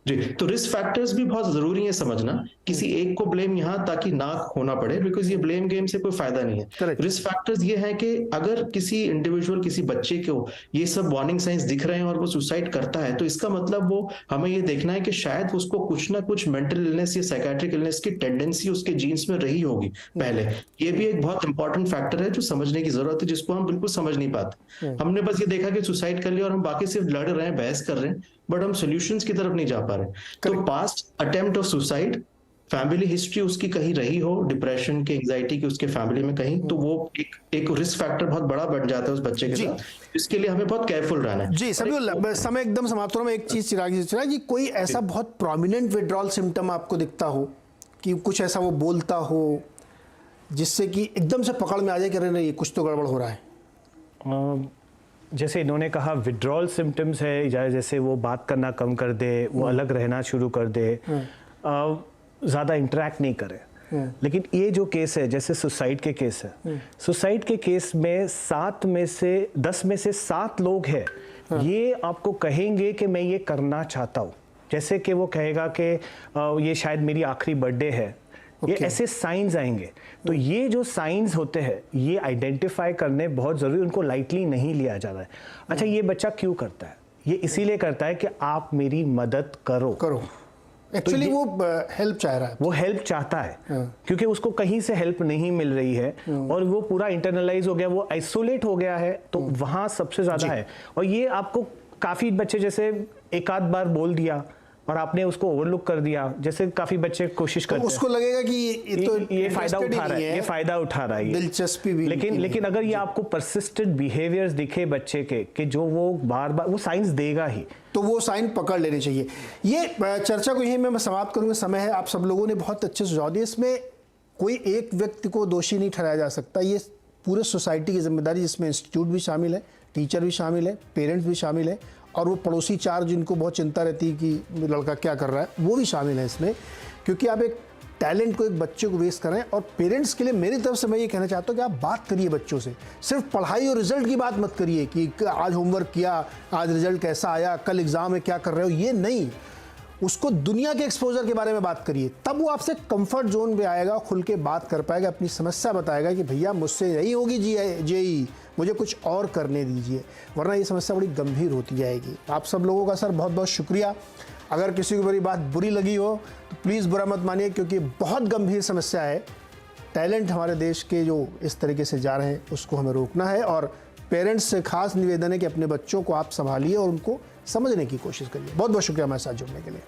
जी, तो रिस्क फैक्टर्स भी बहुत जरूरी है समझना। किसी एक को ब्लेम यहाँ ताकि ना होना पड़े, बिकॉज ये ब्लेम गेम से कोई फायदा नहीं है। रिस्क फैक्टर्स ये है कि अगर किसी इंडिविजुअल, किसी बच्चे को ये सब वार्निंग साइंस दिख रहे हैं और वो सुसाइड करता है, तो इसका मतलब वो हमें ये देखना है कि शायद उसको कुछ ना कुछ मेंटल इलनेस या साइकेट्रिक इलनेस की टेंडेंसी उसके जीन्स में रही होगी पहले। ये भी एक बहुत इंपॉर्टेंट फैक्टर है जो समझने की जरूरत है, जिसको हम बिल्कुल समझ नहीं पाते। हमने बस ये देखा कि सुसाइड कर लिया और हम बाकी सिर्फ लड़ रहे हैं, बहस कर रहे हैं, बट हम सॉल्यूशंस की तरफ नहीं जा पा रहे। तो past attempt of suicide, family history उसकी कहीं रही हो, डिप्रेशन के, एंजाइटी की उसके फैमिली में कहीं, तो वो एक रिस्क फैक्टर बहुत बड़ा बढ़ जाता है उस बच्चे के साथ। इसके लिए हमें बहुत केयरफुल रहना है जी। सभी समय एकदम समाप्त हो रहा है। एक चीज चिराग जी, कोई ऐसा बहुत प्रोमिनेंट विड्रॉल सिम्टम आपको दिखता हो कि कुछ ऐसा वो बोलता हो जिससे कि एकदम से पकड़ में आ जाए कि अरे नहीं कुछ तो गड़बड़ हो रहा है? जैसे इन्होंने कहा विड्रॉल सिम्टम्स है, जैसे वो बात करना कम कर दे, वो अलग रहना शुरू कर दे, ज़्यादा इंटरेक्ट नहीं करे। लेकिन ये जो केस है, जैसे सुसाइड के केस है, सुसाइड के केस में 10 में से 7 लोग हैं, ये आपको कहेंगे कि मैं ये करना चाहता हूँ। जैसे कि वो कहेगा कि ये शायद मेरी आखिरी बर्थडे है, ये ऐसे साइंस आएंगे। तो ये जो साइंस होते हैं ये आइडेंटिफाई करने बहुत ज़रूरी, उनको लाइटली नहीं लिया जाता है। अच्छा, ये बच्चा क्यों करता है? ये इसीलिए करता है कि आप मेरी मदद करो। एक्चुअली तो वो हेल्प चाह रहा है, वो हेल्प चाहता है, क्योंकि उसको कहीं से हेल्प नहीं मिल रही है और वो पूरा इंटरनलाइज हो गया, वो आइसोलेट हो गया है, तो वहाँ सबसे ज़्यादा है। और ये आपको काफ़ी बच्चे जैसे एक आध बार बोल दिया और आपने उसको ओवरलुक कर दिया, जैसे काफी बच्चे कोशिश करते हैं, उसको लगेगा कि ये फायदा उठा रहा है, ये फायदा उठा रहा है, दिलचस्पी भी। लेकिन अगर ये आपको परसिस्टेंट बिहेवियर्स दिखे बच्चे के कि जो वो बार बार, वो साइंस देगा ही, तो वो साइन पकड़ लेनी चाहिए। ये चर्चा को यही मैं समाप्त करूंगा, समय है। आप सब लोगों ने बहुत अच्छे सुझाव दिए। इसमें कोई एक व्यक्ति को दोषी नहीं ठहराया जा सकता, ये पूरे सोसाइटी की जिम्मेदारी, जिसमें इंस्टीट्यूट भी शामिल है, टीचर भी शामिल है, पेरेंट्स भी शामिल है, और वो पड़ोसी 4 जिनको बहुत चिंता रहती है कि लड़का क्या कर रहा है, वो भी शामिल है इसमें। क्योंकि आप एक टैलेंट को एक बच्चे को वेस्ट कर रहे हैं। और पेरेंट्स के लिए मेरी तरफ से मैं ये कहना चाहता हूँ कि आप बात करिए बच्चों से, सिर्फ पढ़ाई और रिजल्ट की बात मत करिए कि आज होमवर्क किया, आज रिजल्ट कैसा आया, कल एग्जाम में क्या कर रहे हो, ये नहीं। उसको दुनिया के एक्सपोजर के बारे में बात करिए, तब वो आपसे कंफर्ट जोन में आएगा, खुल के बात कर पाएगा, अपनी समस्या बताएगा कि भैया मुझसे नहीं होगी जेई, मुझे कुछ और करने दीजिए, वरना ये समस्या बड़ी गंभीर होती जाएगी। आप सब लोगों का सर बहुत बहुत शुक्रिया। अगर किसी को मेरी बात बुरी लगी हो तो प्लीज़ बुरा मत मानिए, क्योंकि बहुत गंभीर समस्या है। टैलेंट हमारे देश के जो इस तरीके से जा रहे हैं उसको हमें रोकना है, और पेरेंट्स से खास निवेदन है कि अपने बच्चों को आप संभालिए और उनको समझने की कोशिश करिए। बहुत बहुत शुक्रिया हमारे साथ जुड़ने के लिए।